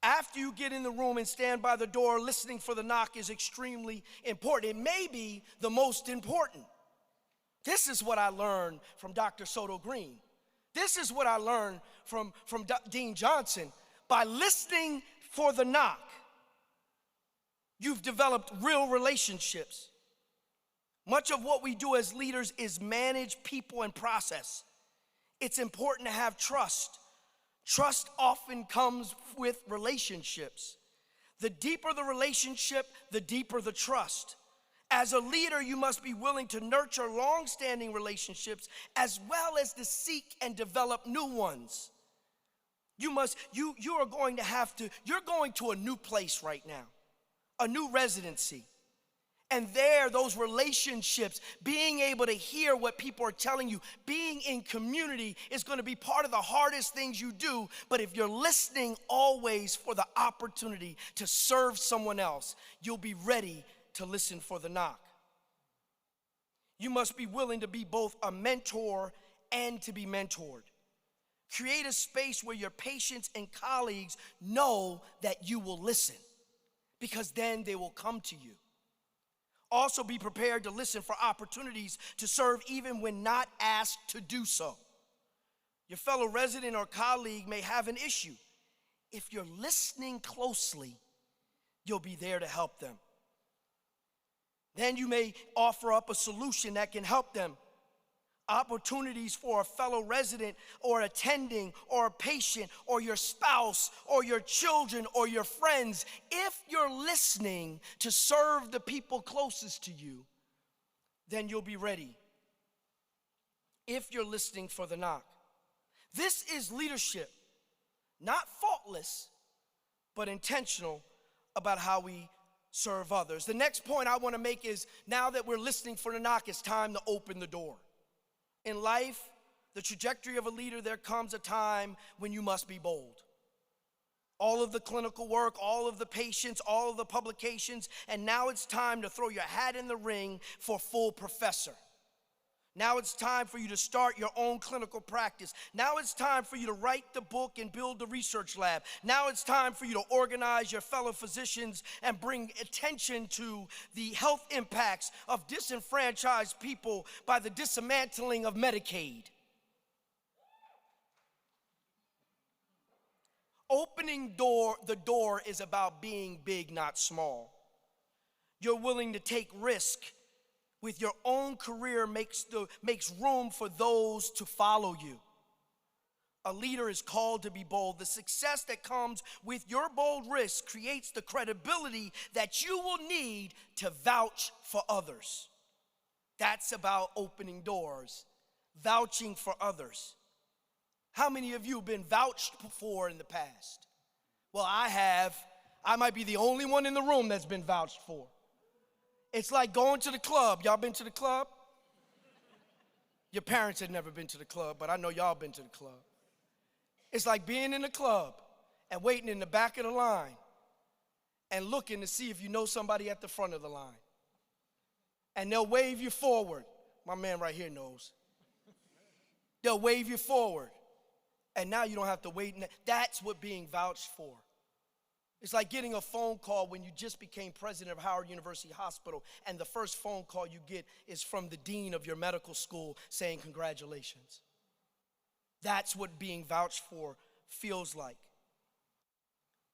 S6: After you get in the room and stand by the door, listening for the knock is extremely important. It may be the most important. This is what I learned from Dr. Soto Green. This is what I learned from Dean Johnson. By listening for the knock, you've developed real relationships. Much of what we do as leaders is manage people and process. It's important to have trust. Trust often comes with relationships. The deeper the relationship, the deeper the trust. As a leader, you must be willing to nurture long-standing relationships as well as to seek and develop new ones. You're going to a new place right now, a new residency. And there, those relationships, being able to hear what people are telling you, being in community is going to be part of the hardest things you do. But if you're listening always for the opportunity to serve someone else, you'll be ready to listen for the knock. You must be willing to be both a mentor and to be mentored. Create a space where your patients and colleagues know that you will listen, because then they will come to you. Also be prepared to listen for opportunities to serve even when not asked to do so. Your fellow resident or colleague may have an issue. If you're listening closely, you'll be there to help them. Then you may offer up a solution that can help them. Opportunities for a fellow resident or attending or a patient or your spouse or your children or your friends. If you're listening to serve the people closest to you, then you'll be ready. If you're listening for the knock. This is leadership, not faultless, but intentional about how we serve others. The next point I want to make is, now that we're listening for the knock, it's time to open the door. In life, the trajectory of a leader, there comes a time when you must be bold. All of the clinical work, all of the patients, all of the publications, and now it's time to throw your hat in the ring for full professor. Now it's time for you to start your own clinical practice. Now it's time for you to write the book and build the research lab. Now it's time for you to organize your fellow physicians and bring attention to the health impacts of disenfranchised people by the dismantling of Medicaid. Opening the door is about being big, not small. You're willing to take risk with your own career, makes room for those to follow you. A leader is called to be bold. The success that comes with your bold risk creates the credibility that you will need to vouch for others. That's about opening doors, vouching for others. How many of you have been vouched for in the past? Well, I have. I might be the only one in the room that's been vouched for. It's like going to the club. Y'all been to the club? Your parents had never been to the club, but I know y'all been to the club. It's like being in the club and waiting in the back of the line and looking to see if you know somebody at the front of the line. And they'll wave you forward. My man right here knows. They'll wave you forward. And now you don't have to wait. That's what being vouched for. It's like getting a phone call when you just became president of Howard University Hospital, and the first phone call you get is from the dean of your medical school saying congratulations. That's what being vouched for feels like.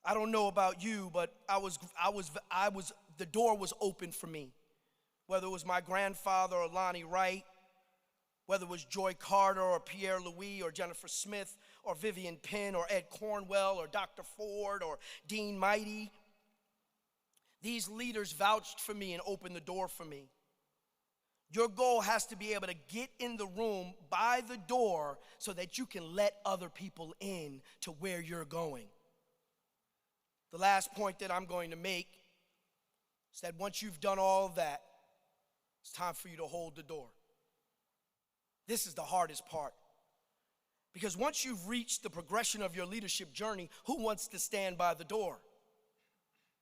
S6: I don't know about you, but the door was open for me. Whether it was my grandfather or Lonnie Wright, whether it was Joy Carter or Pierre Louis or Jennifer Smith or Vivian Penn or Ed Cornwell or Dr. Ford or Dean Mighty. These leaders vouched for me and opened the door for me. Your goal has to be able to get in the room by the door so that you can let other people in to where you're going. The last point that I'm going to make is that once you've done all of that, it's time for you to hold the door. This is the hardest part. Because once you've reached the progression of your leadership journey, who wants to stand by the door?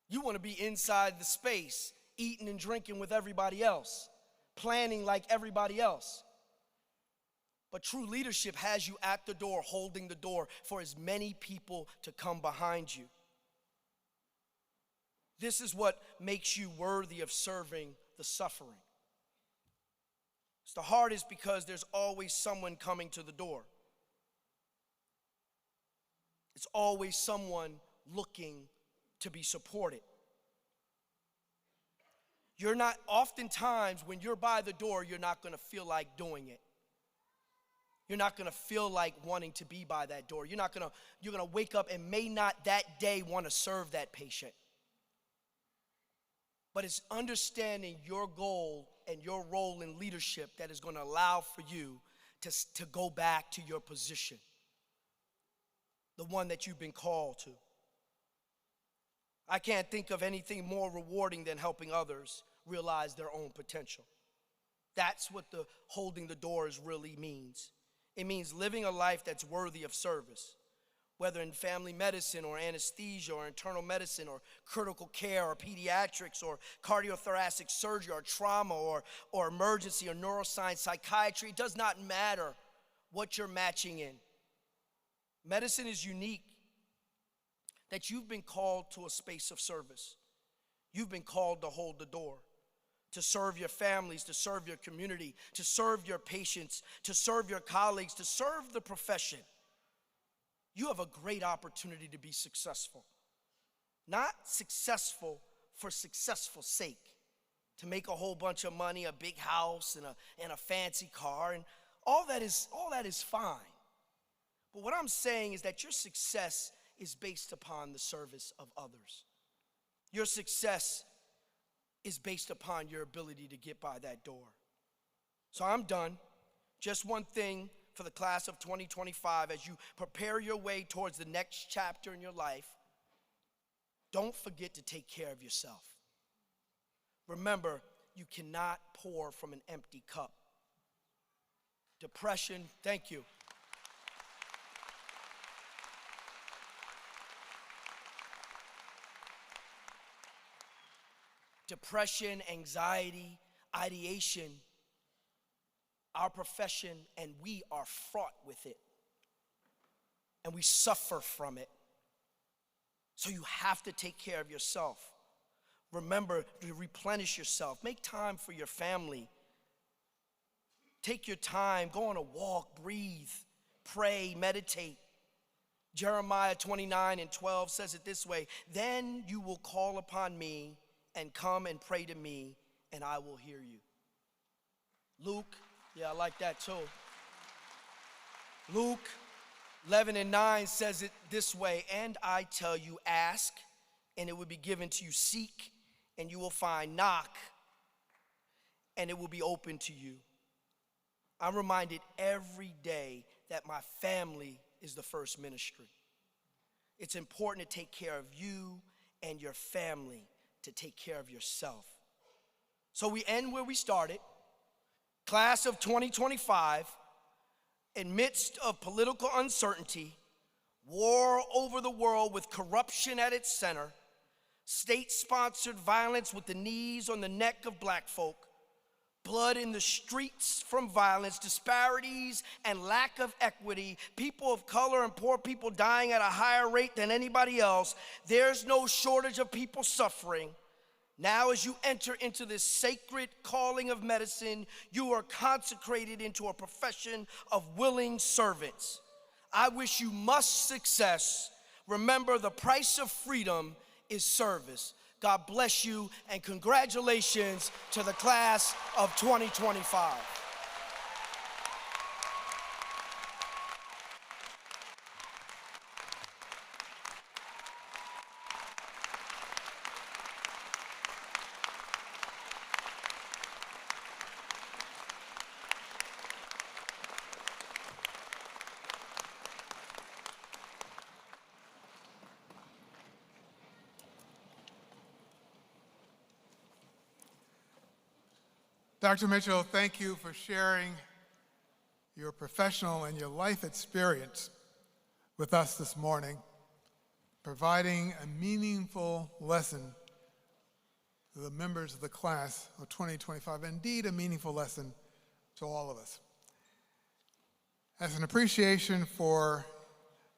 S6: You want to be inside the space, eating and drinking with everybody else, planning like everybody else. But true leadership has you at the door, holding the door for as many people to come behind you. This is what makes you worthy of serving the suffering. It's the hardest because there's always someone coming to the door. It's always someone looking to be supported. Oftentimes when you're by the door, you're not going to feel like doing it. You're not going to feel like wanting to be by that door. You're going to wake up and may not that day want to serve that patient. But it's understanding your goal and your role in leadership that is going to allow for you to go back to your position, the one that you've been called to. I can't think of anything more rewarding than helping others realize their own potential. That's what the holding the doors really means. It means living a life that's worthy of service, whether in family medicine or anesthesia or internal medicine or critical care or pediatrics or cardiothoracic surgery or trauma or emergency or neuroscience, psychiatry. It does not matter what you're matching in. Medicine is unique, that you've been called to a space of service. You've been called to hold the door, to serve your families, to serve your community, to serve your patients, to serve your colleagues, to serve the profession. You have a great opportunity to be successful. Not successful for successful sake, to make a whole bunch of money, a big house and a fancy car, and all that is fine. But what I'm saying is that your success is based upon the service of others. Your success is based upon your ability to get by that door. So I'm done. Just one thing for the class of 2025 as you prepare your way towards the next chapter in your life. Don't forget to take care of yourself. Remember, you cannot pour from an empty cup. Depression, thank you. Depression, anxiety, ideation, our profession, and we are fraught with it. And we suffer from it. So you have to take care of yourself. Remember to replenish yourself. Make time for your family. Take your time, go on a walk, breathe, pray, meditate. Jeremiah 29:12 says it this way, "Then you will call upon me and come and pray to me, and I will hear you." Luke, yeah, I like that too. Luke 11:9 says it this way, "And I tell you, ask, and it will be given to you. Seek, and you will find. Knock, and it will be open to you." I'm reminded every day that my family is the first ministry. It's important to take care of you and your family, to take care of yourself. So we end where we started. Class of 2025, in midst of political uncertainty, war over the world with corruption at its center, state-sponsored violence with the knees on the neck of black folk, blood in the streets from violence, disparities and lack of equity, people of color and poor people dying at a higher rate than anybody else, there's no shortage of people suffering. Now, as you enter into this sacred calling of medicine, you are consecrated into a profession of willing servants. I wish you much success. Remember, the price of freedom is service. God bless you, and congratulations to the class of 2025.
S1: Dr. Mitchell, thank you for sharing your professional and your life experience with us this morning, providing a meaningful lesson to the members of the class of 2025, indeed a meaningful lesson to all of us. As an appreciation for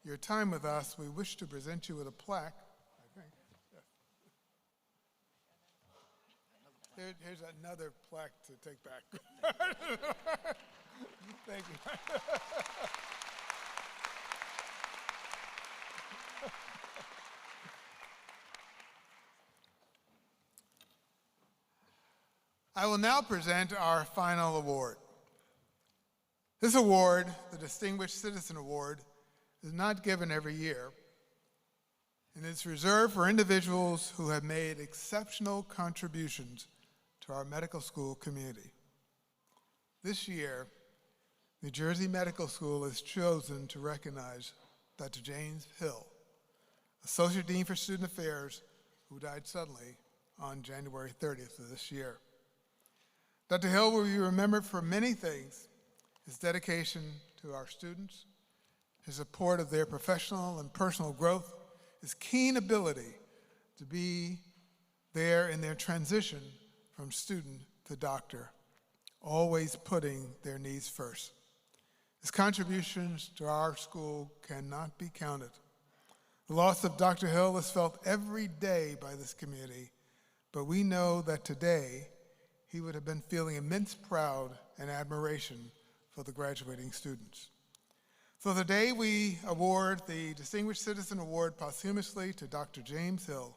S1: your time with us, we wish to present you with a plaque, I think. Yes. Here's another plaque to take back. Thank you. I will now present our final award. This award, the Distinguished Citizen Award, is not given every year, and it's reserved for individuals who have made exceptional contributions to our medical school community. This year, New Jersey Medical School has chosen to recognize Dr. James Hill, Associate Dean for Student Affairs, who died suddenly on January 30th of this year. Dr. Hill will be remembered for many things: his dedication to our students, his support of their professional and personal growth, his keen ability to be there in their transition from student to doctor, always putting their needs first. His contributions to our school cannot be counted. The loss of Dr. Hill is felt every day by this community, but we know that today he would have been feeling immense pride and admiration for the graduating students. So today we award the Distinguished Citizen Award posthumously to Dr. James Hill,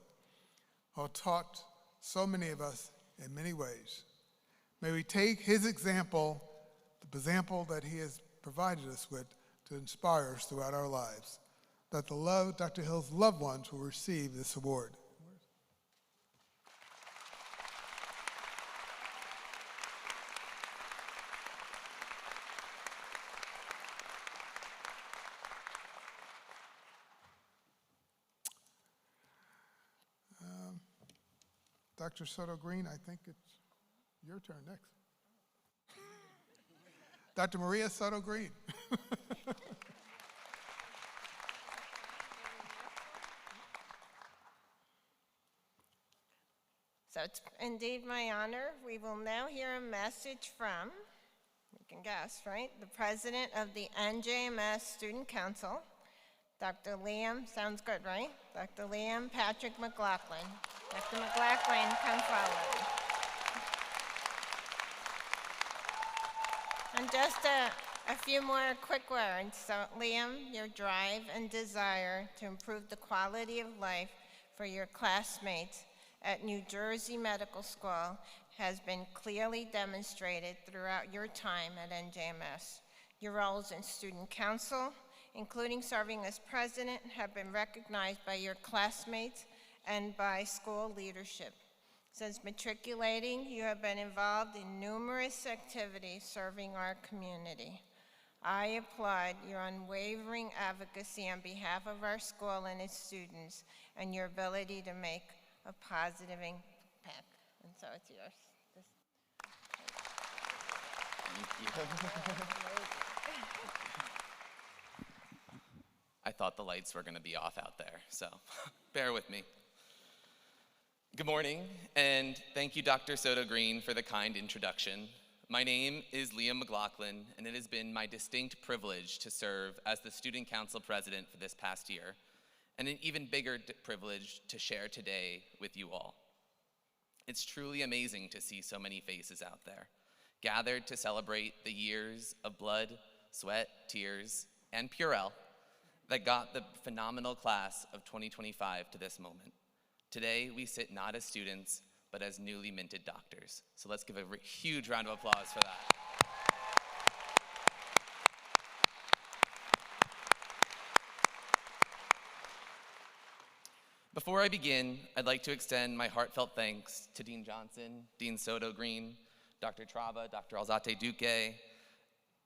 S1: who taught so many of us in many ways. May we take his example, the example that he has provided us with, to inspire us throughout our lives, that Dr. Hill's loved ones will receive this award. Dr. Soto Green, I think it's your turn next. Dr. Maria Soto Green.
S3: So it's indeed my honor. We will now hear a message from, you can guess, right? The president of the NJMS Student Council, Dr. Liam, sounds good, right? Dr. Liam Patrick McLaughlin. Dr. McLaughlin, come forward. And just a few more quick words. So Liam, your drive and desire to improve the quality of life for your classmates at New Jersey Medical School has been clearly demonstrated throughout your time at NJMS. Your roles in student council, including serving as president, have been recognized by your classmates and by school leadership. Since matriculating, you have been involved in numerous activities serving our community. I applaud your unwavering advocacy on behalf of our school and its students and your ability to make a positive impact. And so it's yours.
S4: Thank you. I thought the lights were going to be off out there, so bear with me. Good morning, and thank you, Dr. Soto Green, for the kind introduction. My name is Liam McLaughlin, and it has been my distinct privilege to serve as the Student Council President for this past year, and an even bigger privilege to share today with you all. It's truly amazing to see so many faces out there, gathered to celebrate the years of blood, sweat, tears, and Purell that got the phenomenal class of 2025 to this moment. Today, we sit not as students, but as newly minted doctors. So let's give a huge round of applause for that. Before I begin, I'd like to extend my heartfelt thanks to Dean Johnson, Dean Soto Green, Dr. Trava, Dr. Alzate Duque,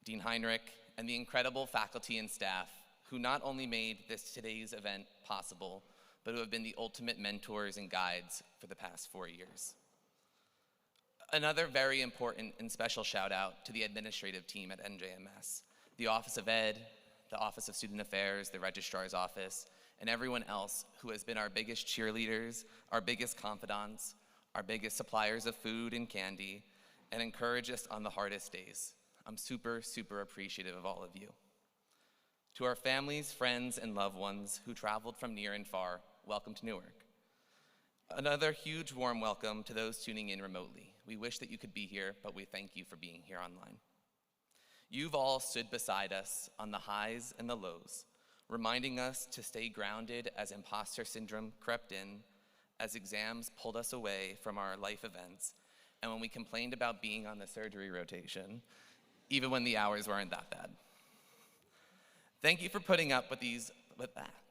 S4: Dean Heinrich, and the incredible faculty and staff who not only made today's event possible, but who have been the ultimate mentors and guides for the past 4 years. Another very important and special shout out to the administrative team at NJMS, the Office of Ed, the Office of Student Affairs, the Registrar's Office, and everyone else who has been our biggest cheerleaders, our biggest confidants, our biggest suppliers of food and candy, and encourage us on the hardest days. I'm super, super appreciative of all of you. To our families, friends, and loved ones who traveled from near and far, welcome to Newark. Another huge warm welcome to those tuning in remotely. We wish that you could be here, but we thank you for being here online. You've all stood beside us on the highs and the lows, reminding us to stay grounded as imposter syndrome crept in, as exams pulled us away from our life events, and when we complained about being on the surgery rotation, even when the hours weren't that bad. Thank you for putting up with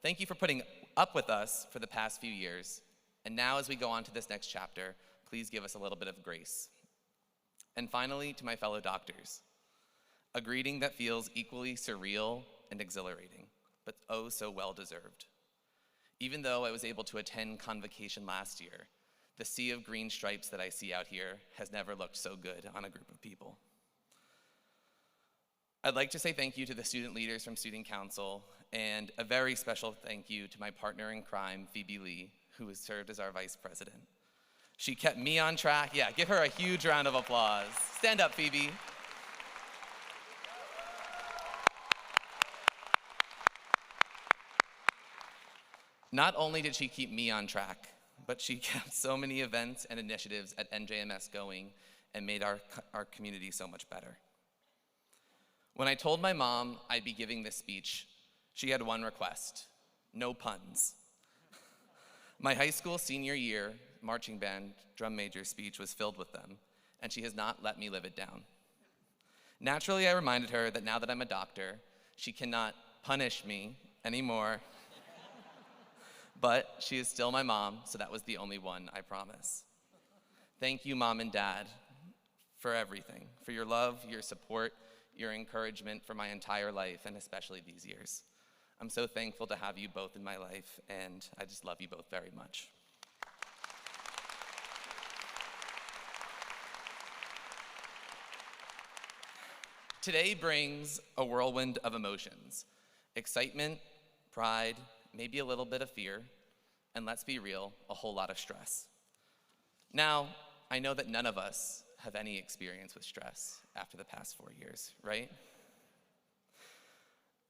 S4: Thank you for putting up with us for the past few years. And now as we go on to this next chapter, please give us a little bit of grace. And finally, to my fellow doctors, a greeting that feels equally surreal and exhilarating, but oh so well-deserved. Even though I was able to attend Convocation last year, the sea of green stripes that I see out here has never looked so good on a group of people. I'd like to say thank you to the student leaders from Student Council, and a very special thank you to my partner in crime, Phoebe Lee, who has served as our vice president. She kept me on track. Yeah, give her a huge round of applause. Stand up, Phoebe. Not only did she keep me on track, but she kept so many events and initiatives at NJMS going and made our community so much better. When I told my mom I'd be giving this speech, she had one request: no puns. My high school senior year marching band drum major speech was filled with them, and she has not let me live it down. Naturally, I reminded her that now that I'm a doctor, she cannot punish me anymore. But she is still my mom, so that was the only one, I promise. Thank you, Mom and Dad, for everything, for your love, your support, your encouragement for my entire life, and especially these years. I'm so thankful to have you both in my life, and I just love you both very much. Today brings a whirlwind of emotions: excitement, pride, maybe a little bit of fear, and let's be real, a whole lot of stress. Now, I know that none of us have any experience with stress after the past 4 years, right?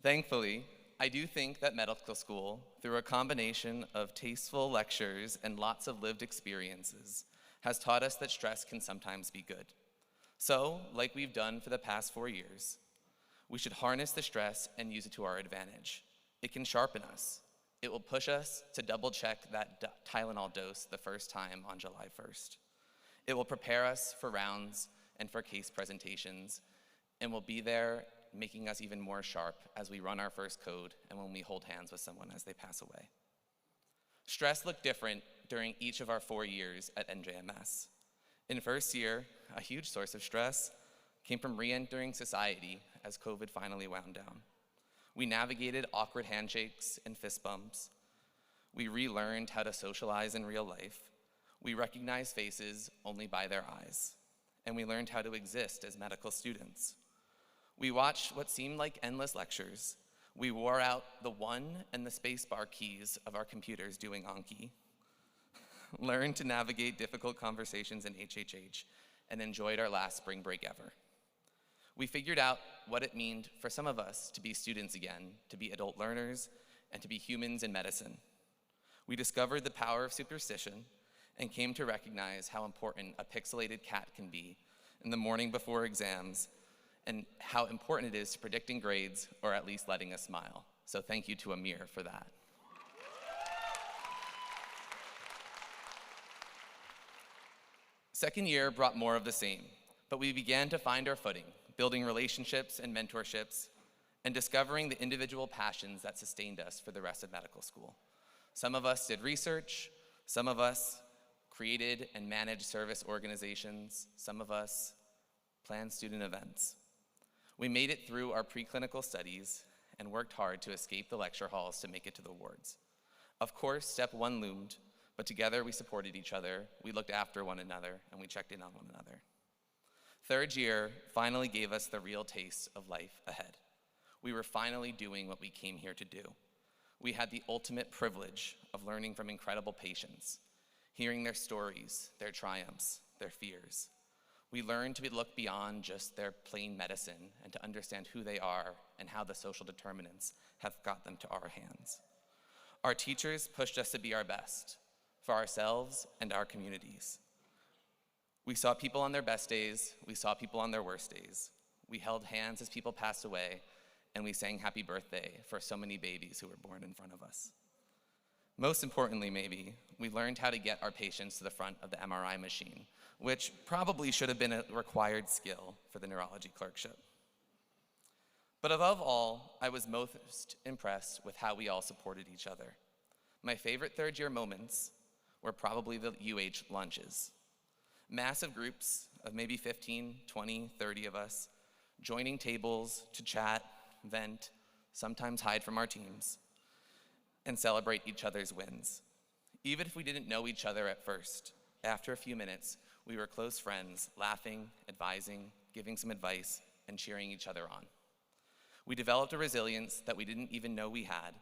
S4: Thankfully, I do think that medical school, through a combination of tasteful lectures and lots of lived experiences, has taught us that stress can sometimes be good. So, like we've done for the past 4 years, we should harness the stress and use it to our advantage. It can sharpen us. It will push us to double check that Tylenol dose the first time on July 1st. It will prepare us for rounds and for case presentations, and will be there making us even more sharp as we run our first code and when we hold hands with someone as they pass away. Stress looked different during each of our 4 years at NJMS. In first year, a huge source of stress came from re-entering society as COVID finally wound down. We navigated awkward handshakes and fist bumps. We relearned how to socialize in real life. We recognized faces only by their eyes. And we learned how to exist as medical students. We watched what seemed like endless lectures. We wore out the 1 and the spacebar keys of our computers doing Anki. Learned to navigate difficult conversations in HHH, and enjoyed our last spring break ever. We figured out what it meant for some of us to be students again, to be adult learners, and to be humans in medicine. We discovered the power of superstition and came to recognize how important a pixelated cat can be in the morning before exams, and how important it is to predicting grades, or at least letting us smile. So thank you to Amir for that. Second year brought more of the same, but we began to find our footing, building relationships and mentorships, and discovering the individual passions that sustained us for the rest of medical school. Some of us did research, some of us created and managed service organizations, some of us planned student events. We made it through our preclinical studies and worked hard to escape the lecture halls to make it to the wards. Of course, step 1 loomed, but together we supported each other, we looked after one another, and we checked in on one another. Third year finally gave us the real taste of life ahead. We were finally doing what we came here to do. We had the ultimate privilege of learning from incredible patients, hearing their stories, their triumphs, their fears. We learned to look beyond just their plain medicine and to understand who they are and how the social determinants have got them to our hands. Our teachers pushed us to be our best for ourselves and our communities. We saw people on their best days, we saw people on their worst days. We held hands as people passed away, and we sang happy birthday for so many babies who were born in front of us. Most importantly, maybe, we learned how to get our patients to the front of the MRI machine, which probably should have been a required skill for the neurology clerkship. But above all, I was most impressed with how we all supported each other. My favorite third year moments were probably the UH lunches. Massive groups of maybe 15, 20, 30 of us, joining tables to chat, vent, sometimes hide from our teams, and celebrate each other's wins. Even if we didn't know each other at first, after a few minutes, we were close friends, laughing, advising, giving some advice, and cheering each other on. We developed a resilience that we didn't even know we had,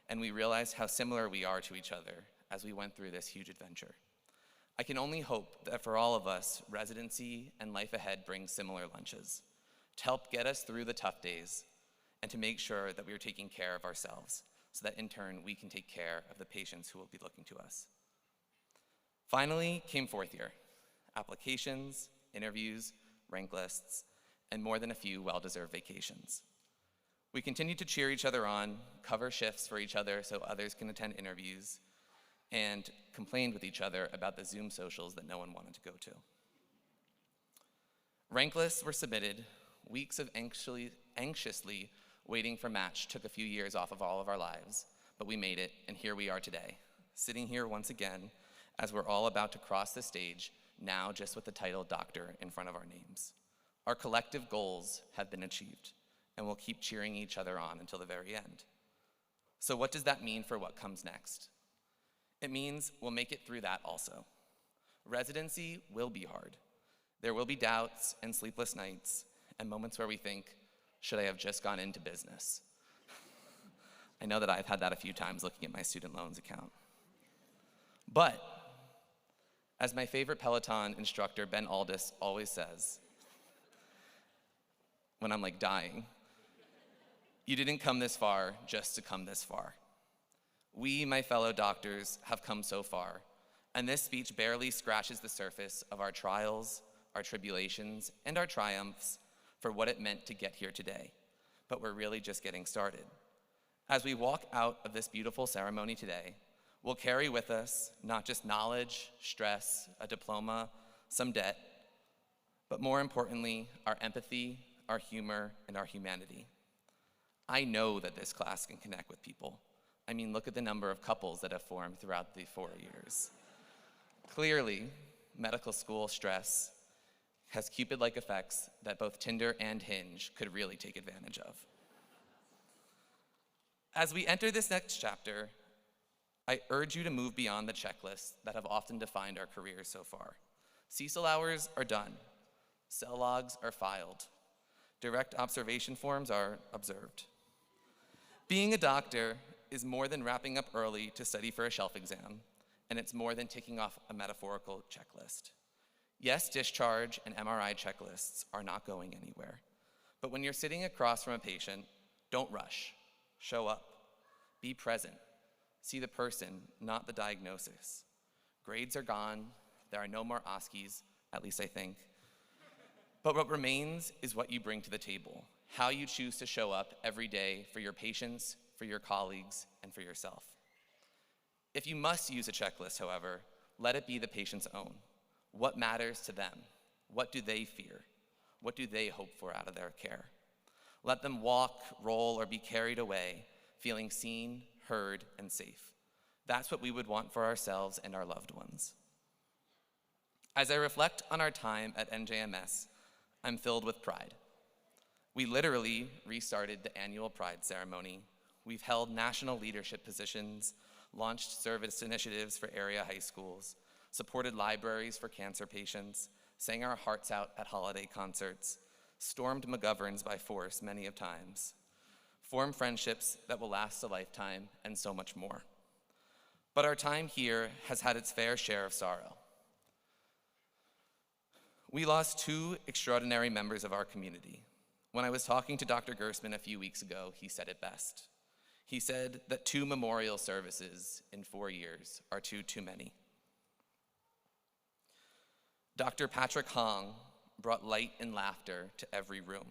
S4: and we realized how similar we are to each other as we went through this huge adventure. I can only hope that for all of us, residency and life ahead brings similar lunches to help get us through the tough days and to make sure that we are taking care of ourselves so that in turn we can take care of the patients who will be looking to us. Finally came fourth year. Applications, interviews, rank lists, and more than a few well-deserved vacations. We continued to cheer each other on, cover shifts for each other so others can attend interviews, and complained with each other about the Zoom socials that no one wanted to go to. Rank lists were submitted. Weeks of anxiously waiting for match took a few years off of all of our lives, but we made it, and here we are today, sitting here once again as we're all about to cross the stage, now just with the title doctor in front of our names. Our collective goals have been achieved, and we'll keep cheering each other on until the very end. So what does that mean for what comes next? It means we'll make it through that also. Residency will be hard. There will be doubts and sleepless nights and moments where we think, should I have just gone into business? I know that I've had that a few times looking at my student loans account. But, as my favorite Peloton instructor, Ben Aldis, always says, when I'm like dying, you didn't come this far just to come this far. We, my fellow doctors, have come so far, and this speech barely scratches the surface of our trials, our tribulations, and our triumphs for what it meant to get here today. But we're really just getting started. As we walk out of this beautiful ceremony today, we'll carry with us not just knowledge, stress, a diploma, some debt, but more importantly, our empathy, our humor, and our humanity. I know that this class can connect with people. I mean, look at the number of couples that have formed throughout the 4 years. Clearly, medical school stress has Cupid-like effects that both Tinder and Hinge could really take advantage of. As we enter this next chapter, I urge you to move beyond the checklists that have often defined our careers so far. CECL hours are done. Cell logs are filed. Direct observation forms are observed. Being a doctor is more than wrapping up early to study for a shelf exam, and it's more than ticking off a metaphorical checklist. Yes, discharge and MRI checklists are not going anywhere, but when you're sitting across from a patient, don't rush. Show up. Be present. See the person, not the diagnosis. Grades are gone. There are no more OSCEs, at least I think. But what remains is what you bring to the table, how you choose to show up every day for your patients, for your colleagues, and for yourself. If you must use a checklist, however, let it be the patient's own. What matters to them? What do they fear? What do they hope for out of their care? Let them walk, roll, or be carried away, feeling seen, heard, and safe. That's what we would want for ourselves and our loved ones. As I reflect on our time at NJMS, I'm filled with pride. We literally restarted the annual Pride ceremony. We've held national leadership positions, launched service initiatives for area high schools, supported libraries for cancer patients, sang our hearts out at holiday concerts, stormed McGovern's by force many of times, formed friendships that will last a lifetime, and so much more. But our time here has had its fair share of sorrow. We lost two extraordinary members of our community. When I was talking to Dr. Gersman a few weeks ago, he said it best. He said that 2 memorial services in 4 years are too many. Dr. Patrick Hong brought light and laughter to every room.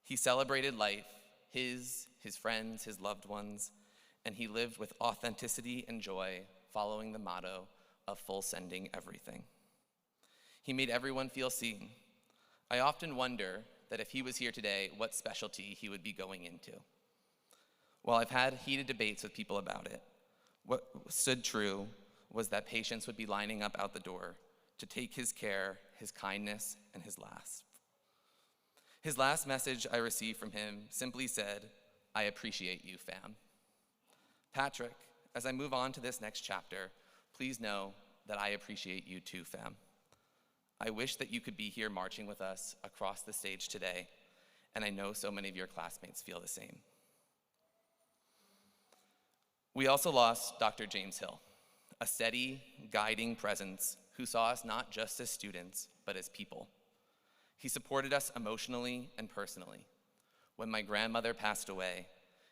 S4: He celebrated life, his friends, his loved ones, and he lived with authenticity and joy, following the motto of full sending everything. He made everyone feel seen. I often wonder that if he was here today, what specialty he would be going into. While I've had heated debates with people about it, what stood true was that patients would be lining up out the door to take his care, his kindness, and his last. His last message I received from him simply said, "I appreciate you, fam." Patrick, as I move on to this next chapter, please know that I appreciate you too, fam. I wish that you could be here marching with us across the stage today, and I know so many of your classmates feel the same. We also lost Dr. James Hill, a steady, guiding presence who saw us not just as students, but as people. He supported us emotionally and personally. When my grandmother passed away,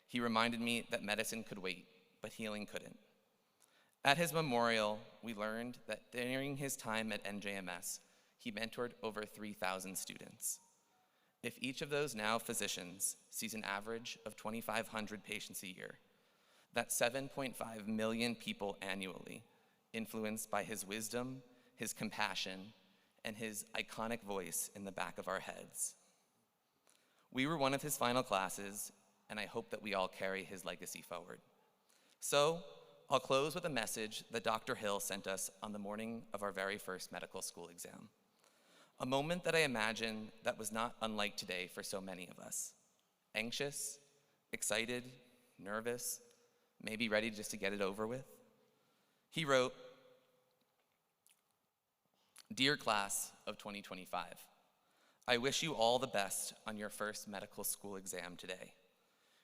S4: he reminded me that medicine could wait, but healing couldn't. At his memorial, we learned that during his time at NJMS, he mentored over 3,000 students. If each of those now physicians sees an average of 2,500 patients a year, that's 7.5 million people annually, influenced by his wisdom, his compassion, and his iconic voice in the back of our heads. We were one of his final classes, and I hope that we all carry his legacy forward. So, I'll close with a message that Dr. Hill sent us on the morning of our very first medical school exam. A moment that I imagine that was not unlike today for so many of us. Anxious, excited, nervous, maybe ready just to get it over with. He wrote, "Dear class of 2025, I wish you all the best on your first medical school exam today.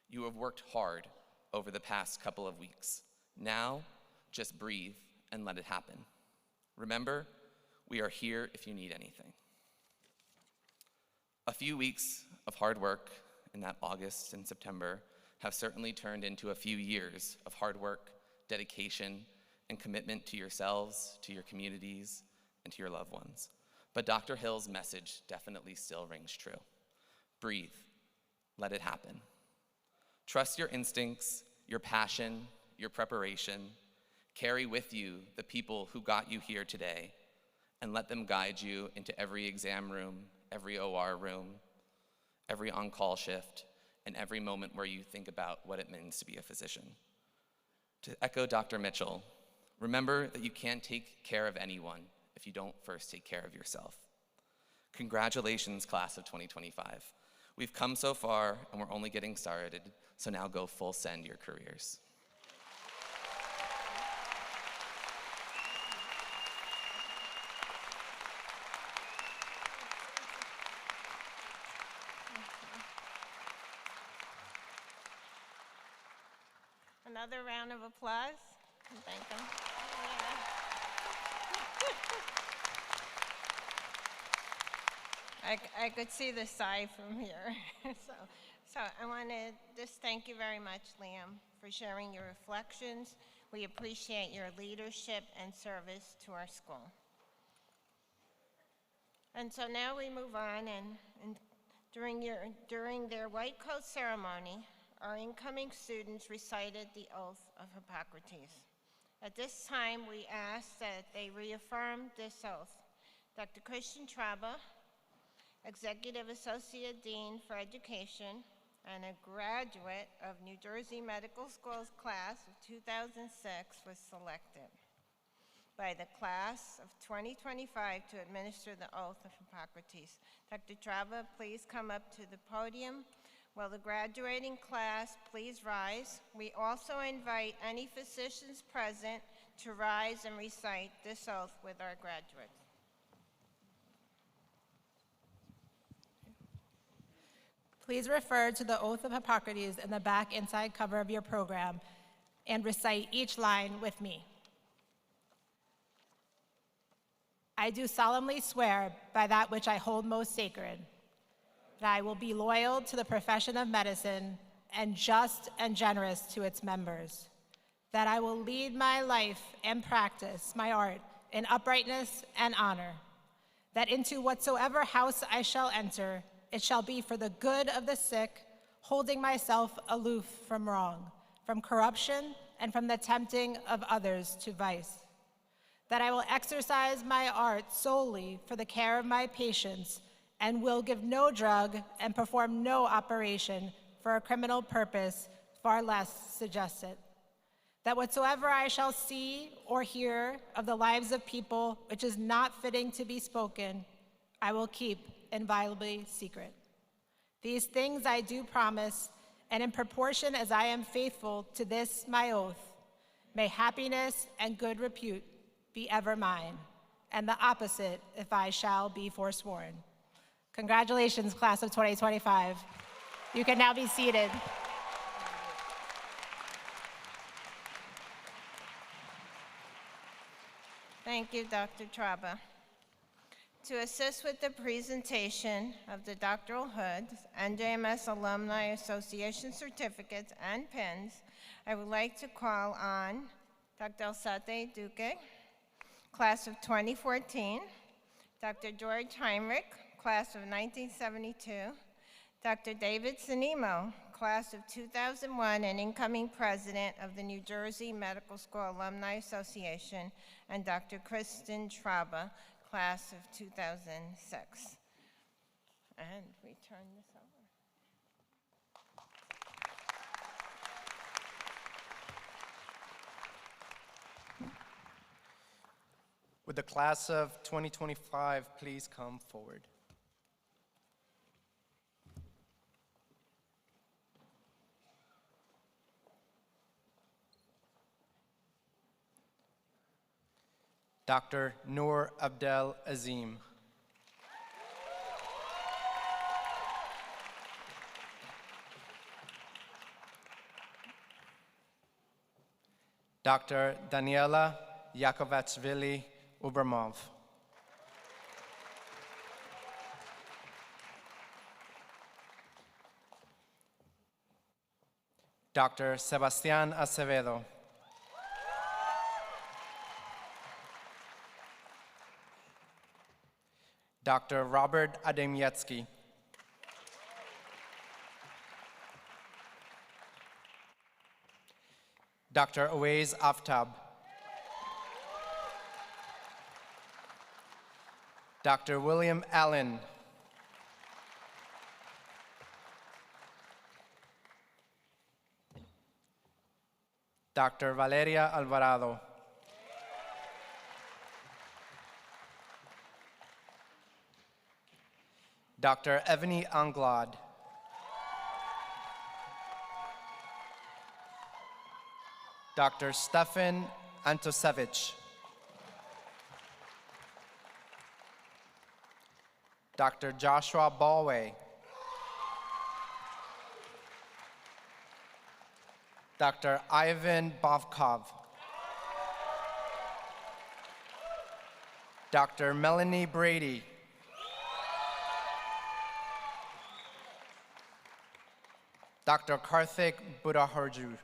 S4: You have worked hard over the past couple of weeks. Now, just breathe and let it happen. Remember, we are here if you need anything." A few weeks of hard work in that August and September have certainly turned into a few years of hard work, dedication, and commitment to yourselves, to your communities, and to your loved ones. But Dr. Hill's message definitely still rings true. Breathe, let it happen. Trust your instincts, your passion, your preparation. Carry with you the people who got you here today, and let them guide you into every exam room, every OR room, every on-call shift, and every moment where you think about what it means to be a physician. To echo Dr. Mitchell, remember that you can't take care of anyone if you don't first take care of yourself. Congratulations, class of 2025. We've come so far, and we're only getting started, so now go full send your careers.
S3: Another round of applause. Thank them. Yeah. I could see the sigh from here. so I want to just thank you very much, Liam, for sharing your reflections. We appreciate your leadership and service to our school. And so now we move on, and during their white coat ceremony, our incoming students recited the oath of Hippocrates. At this time, we ask that they reaffirm this oath. Dr. Christian Traba, Executive Associate Dean for Education and a graduate of New Jersey Medical School's class of 2006, was selected by the class of 2025 to administer the oath of Hippocrates. Dr. Traba, please come up to the podium. Will the graduating class please rise? We also invite any physicians present to rise and recite this oath with our graduates.
S7: Please refer to the Oath of Hippocrates in the back inside cover of your program and recite each line with me. I do solemnly swear by that which I hold most sacred, that I will be loyal to the profession of medicine and just and generous to its members, that I will lead my life and practice my art in uprightness and honor, that into whatsoever house I shall enter, it shall be for the good of the sick, holding myself aloof from wrong, from corruption, and from the tempting of others to vice, that I will exercise my art solely for the care of my patients and will give no drug and perform no operation for a criminal purpose, far less suggest it. That whatsoever I shall see or hear of the lives of people which is not fitting to be spoken, I will keep inviolably secret. These things I do promise, and in proportion as I am faithful to this my oath, may happiness and good repute be ever mine, and the opposite if I shall be forsworn. Congratulations, class of 2025. You can now be seated.
S3: Thank you, Dr. Traba. To assist with the presentation of the doctoral hoods, NJMS Alumni Association certificates, and pins, I would like to call on Dr. Alzate Duque, class of 2014, Dr. George Heinrich, class of 1972, Dr. David Sinimo, class of 2001 and incoming president of the New Jersey Medical School Alumni Association, and Dr. Kristen Traba, class of 2006. And we turn this over.
S8: Would the class of 2025 please come forward? Dr. Noor Abdel Azim. Dr. Daniela Yakovachvili Ubermov. Dr. Sebastián Acevedo. Dr. Robert Ademiecki. Dr. Awais Aftab. Dr. William Allen. Dr. Valeria Alvarado. Dr. Evany Anglad. Dr. Stefan Antosevich. Dr. Joshua Balway. Dr. Ivan Bovkov. Dr. Melanie Brady. Dr. Karthik Buddhaharju.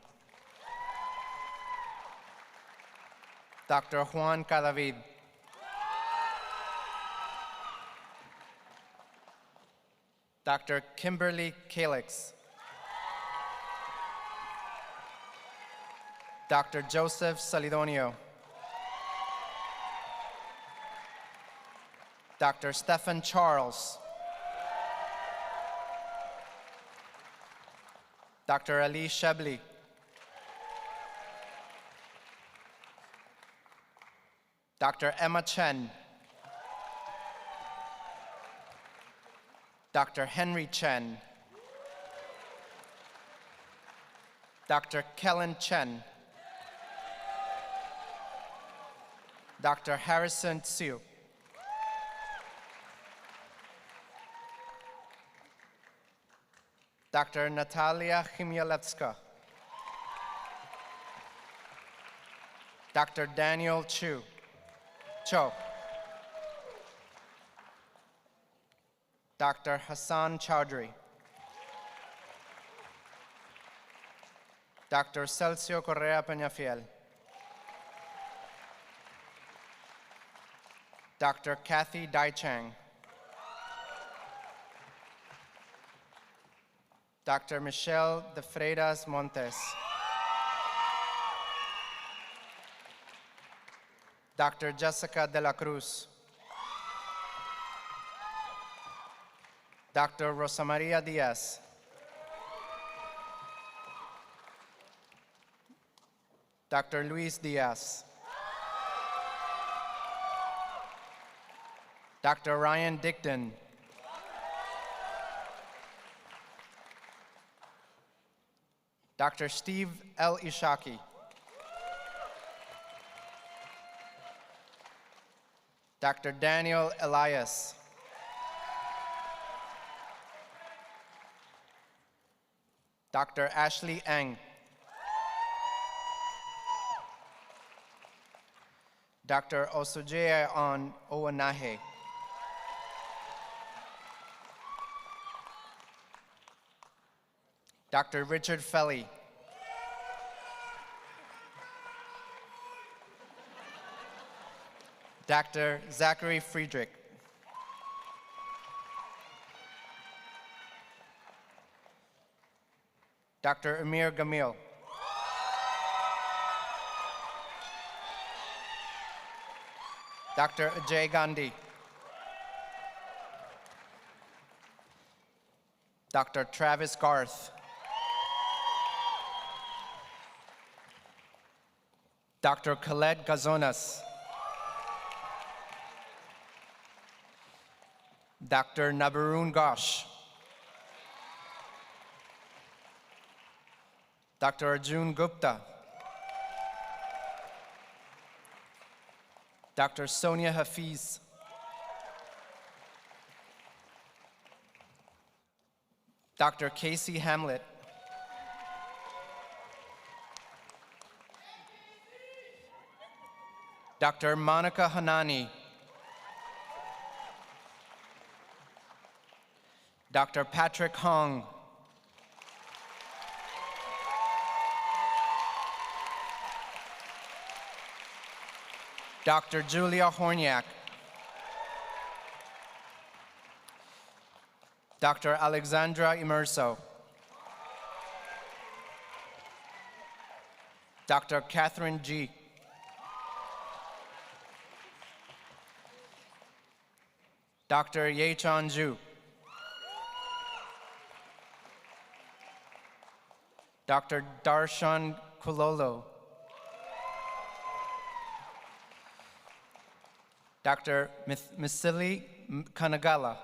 S8: Dr. Juan Cadavid. Dr. Kimberly Calix. Dr. Joseph Salidonio. Dr. Stephen Charles. Dr. Ali Shebli. Dr. Emma Chen. Dr. Henry Chen. Dr. Kellen Chen. Dr. Harrison Tsu. Dr. Natalia Chmielewska. Dr. Daniel Cho. Dr. Hassan Chowdhury. Dr. Celcio Correa Peñafiel. Dr. Kathy Daichang. Dr. Michelle de Freitas Montes. Dr. Jessica de la Cruz. Dr. Rosa Maria Diaz. Dr. Luis Diaz. Dr. Ryan Dickton. Dr. Steve L. Ishaki. Dr. Daniel Elias. Dr. Ashley Eng. Dr. Osojeye Owanahe. Dr. Richard Felly. Dr. Zachary Friedrich. Dr. Amir Gamil. Dr. Ajay Gandhi. Dr. Travis Garth. Dr. Khaled Gazonas. Dr. Nabarun Ghosh. Dr. Arjun Gupta. Dr. Sonia Hafiz. Dr. Casey Hamlet. Dr. Monica Hanani. Dr. Patrick Hong. Dr. Julia Horniak. Dr. Alexandra Immerso. Dr. Catherine G. Dr. Ye-Chan Ju. Dr. Darshan Kulolo. Dr. Misili Kanagala.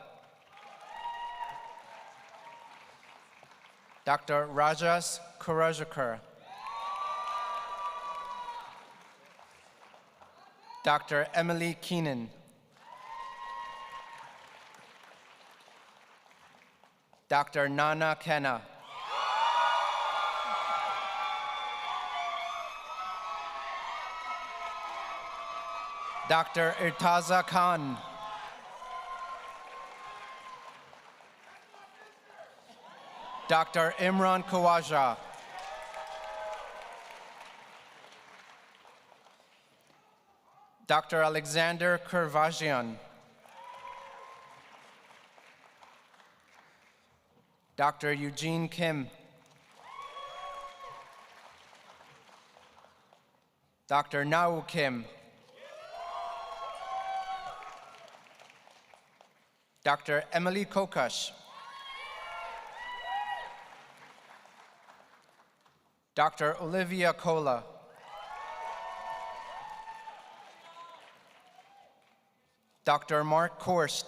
S8: Dr. Rajas Kurajakar. Dr. Emily Keenan. Dr. Nana Kenna. Dr. Irtaza Khan. Dr. Imran Khawaja. Dr. Alexander Kurvajian. Dr. Eugene Kim. Dr. Nau Kim. Dr. Emily Kokash. Dr. Olivia Kola. Dr. Mark Korst.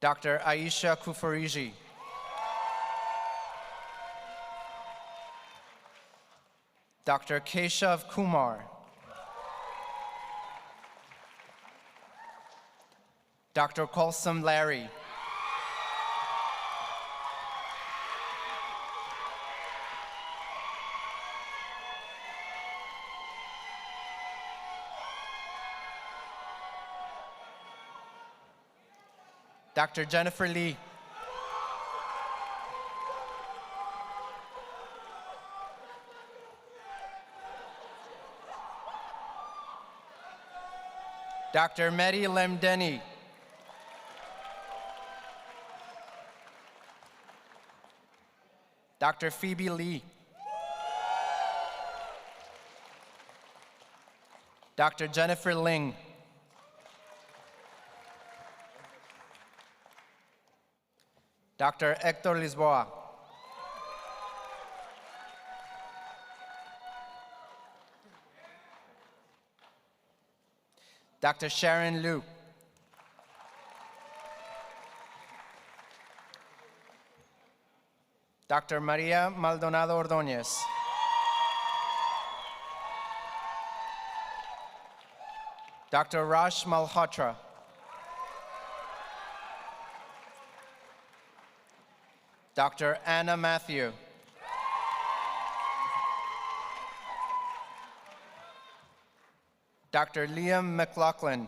S8: Dr. Aisha Kufariji. Dr. Keshav Kumar. Dr. Kolsam Larry. Dr. Jennifer Lee. Dr. Mehdi Lemdeni. Dr. Phoebe Lee. Dr. Jennifer Ling. Dr. Hector Lisboa. Dr. Sharon Liu. Dr. Maria Maldonado Ordóñez. Dr. Rash Malhotra. Dr. Anna Matthew. Dr. Liam McLaughlin.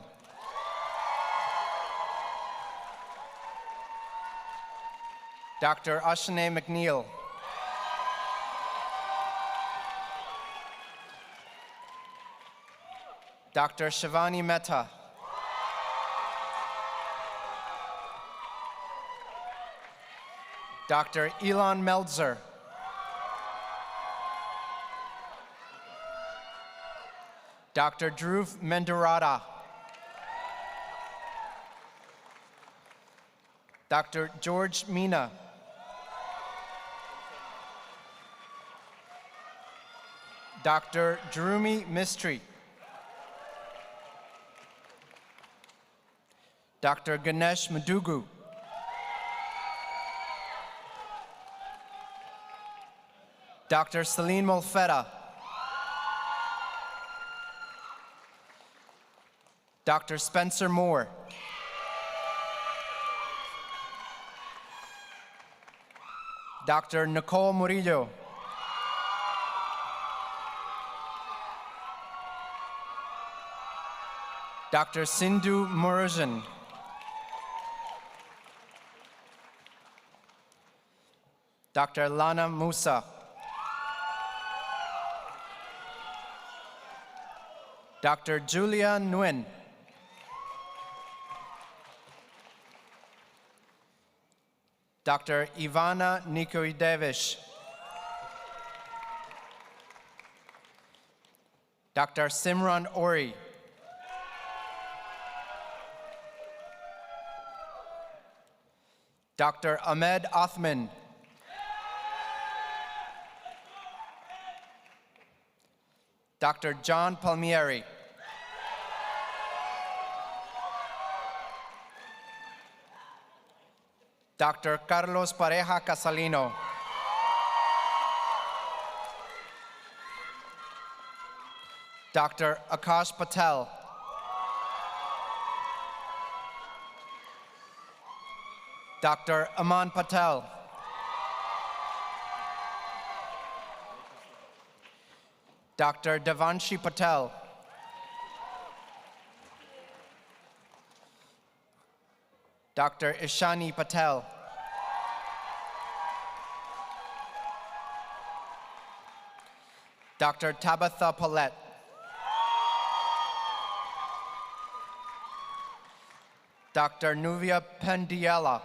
S8: Dr. Ashane McNeil. Dr. Shivani Mehta. Dr. Elon Meltzer. Dr. Dhruv Mendurata. Dr. George Mina. Dr. Dhurumi Mistry. Dr. Ganesh Madugu. Dr. Celine Molfetta. Dr. Spencer Moore. Dr. Nicole Murillo. Dr. Sindhu Murugan. Dr. Lana Musa. Dr. Julia Nguyen. Dr. Ivana Nikoidevish. Dr. Simran Ori. Dr. Ahmed Othman. Dr. John Palmieri. Dr. Carlos Pareja Casalino. Dr. Akash Patel. Dr. Aman Patel. Dr. Devanshi Patel. Dr. Ishani Patel. Dr. Tabitha Paulette. Dr. Nuvia Pendiela.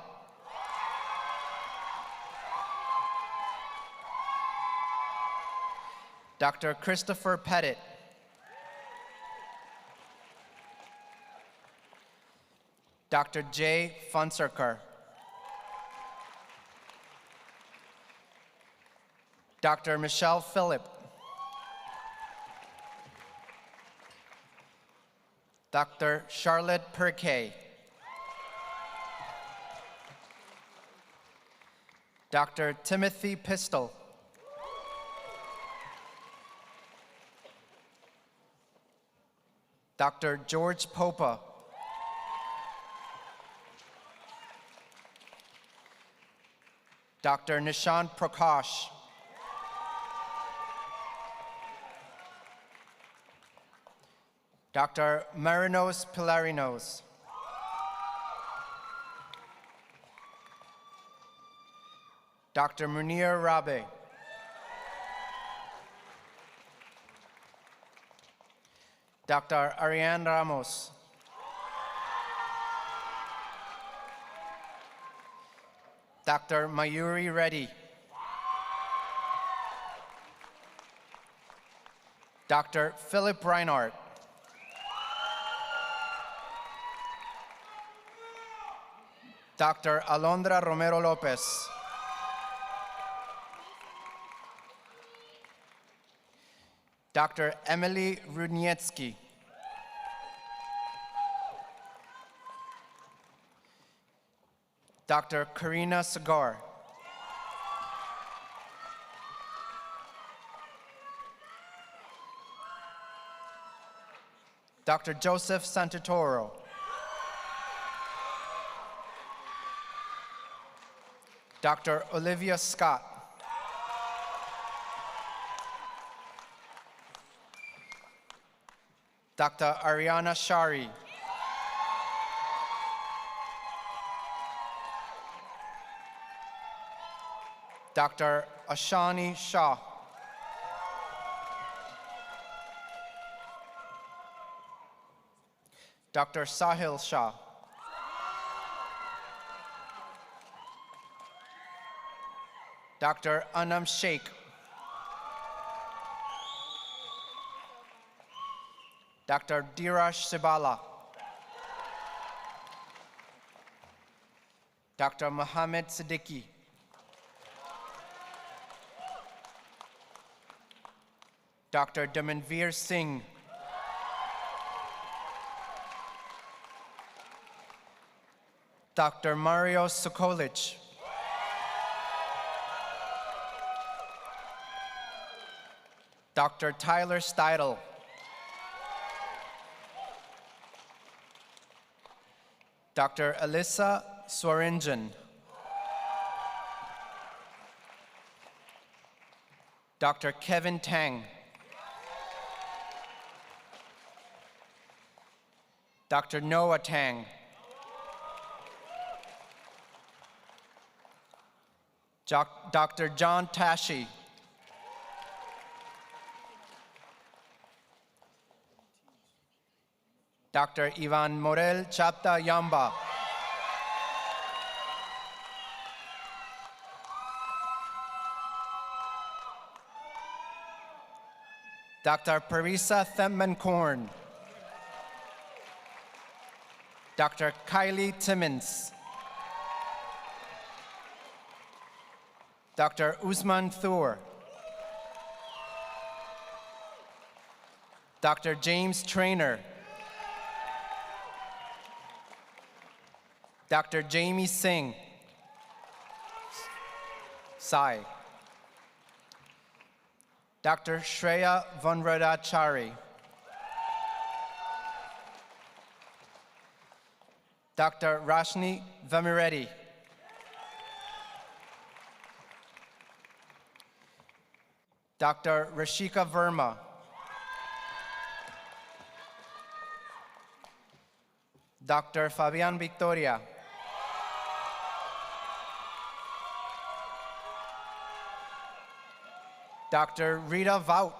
S8: Dr. Christopher Pettit. Dr. Jay Funserker. Dr. Michelle Phillip. Dr. Charlotte Perkay. Dr. Timothy Pistol. Dr. George Popa. Dr. Nishant Prakash. Dr. Marinos Pilarinos. Dr. Munir Rabe. Dr. Ariane Ramos. Dr. Mayuri Reddy. Dr. Philip Reinhardt. Dr. Alondra Romero Lopez. Dr. Emily Rudnietsky. Dr. Karina Sagar. Dr. Joseph Santitoro. Dr. Olivia Scott. Dr. Ariana Shari. Dr. Ashani Shah. Dr. Sahil Shah. Dr. Anam Sheikh. Dr. Dheeraj Sibala. Dr. Mohammed Siddiqui. Dr. Damanveer Singh. Dr. Mario Sokolic. Dr. Tyler Steidel. Dr. Alyssa Swarinjan. Dr. Kevin Tang. Dr. Noah Tang. Dr. John Tashi. Dr. Ivan Morel Chapta Yamba. Dr. Parisa Themmenkorn. Dr. Kylie Timmons. Dr. Usman Thur. Dr. James Trainer. Dr. Jamie Singh. Sai. Dr. Shreya Vanradachari. Dr. Rashni Vamireddy. Dr. Rashika Verma. Dr. Fabian Victoria. Dr. Rita Vaut.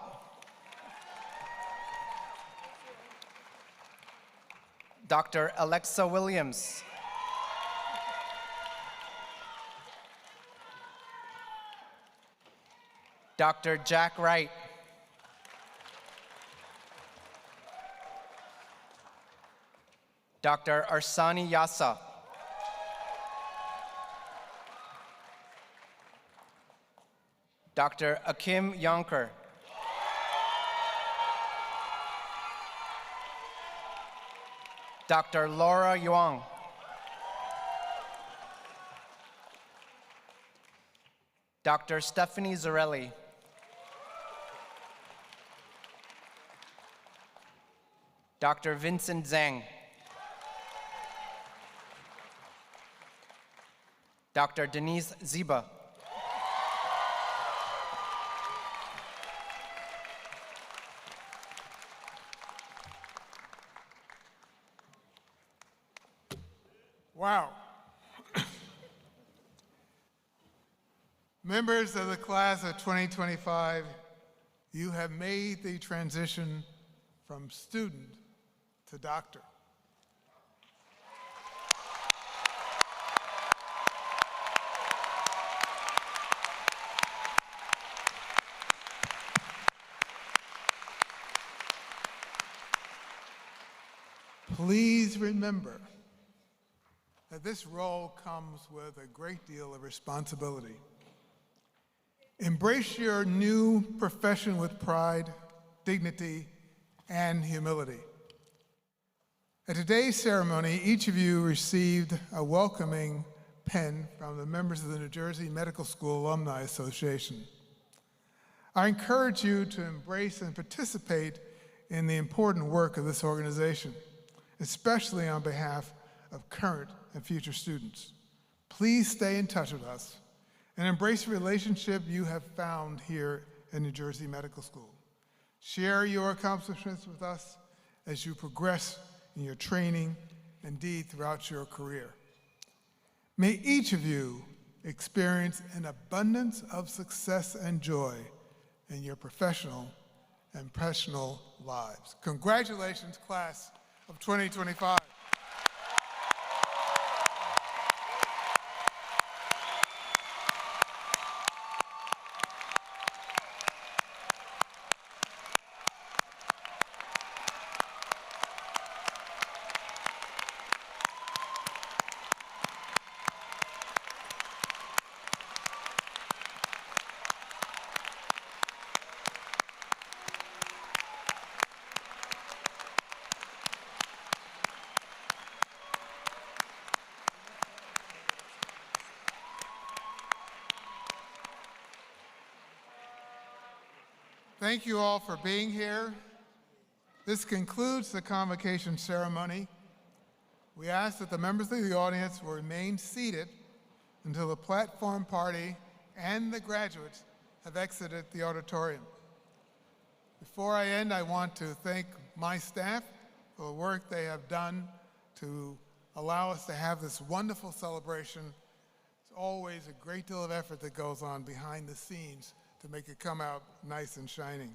S8: Dr. Alexa Williams. Dr. Jack Wright. Dr. Arsani Yasa. Dr. Akim Yonker. Dr. Laura Yuang. Dr. Stephanie Zarelli. Dr. Vincent Zhang. Dr. Denise Ziba.
S1: Wow. Members of the class of 2025, you have made the transition from student to doctor. Please remember that this role comes with a great deal of responsibility. Embrace your new profession with pride, dignity, and humility. At today's ceremony, each of you received a welcoming pen from the members of the New Jersey Medical School Alumni Association. I encourage you to embrace and participate in the important work of this organization, especially on behalf of current and future students. Please stay in touch with us and embrace the relationship you have found here at New Jersey Medical School. Share your accomplishments with us as you progress in your training, indeed throughout your career. May each of you experience an abundance of success and joy in your professional and personal lives. Congratulations, class of 2025. Thank you all for being here. This concludes the convocation ceremony. We ask that the members of the audience will remain seated until the platform party and the graduates have exited the auditorium. Before I end, I want to thank my staff for the work they have done to allow us to have this wonderful celebration. It's always a great deal of effort that goes on behind the scenes to make it come out nice and shining.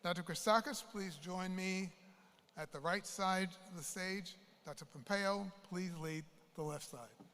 S1: Dr. Christakis, please join me at the right side of the stage. Dr. Pompeo, please lead the left side.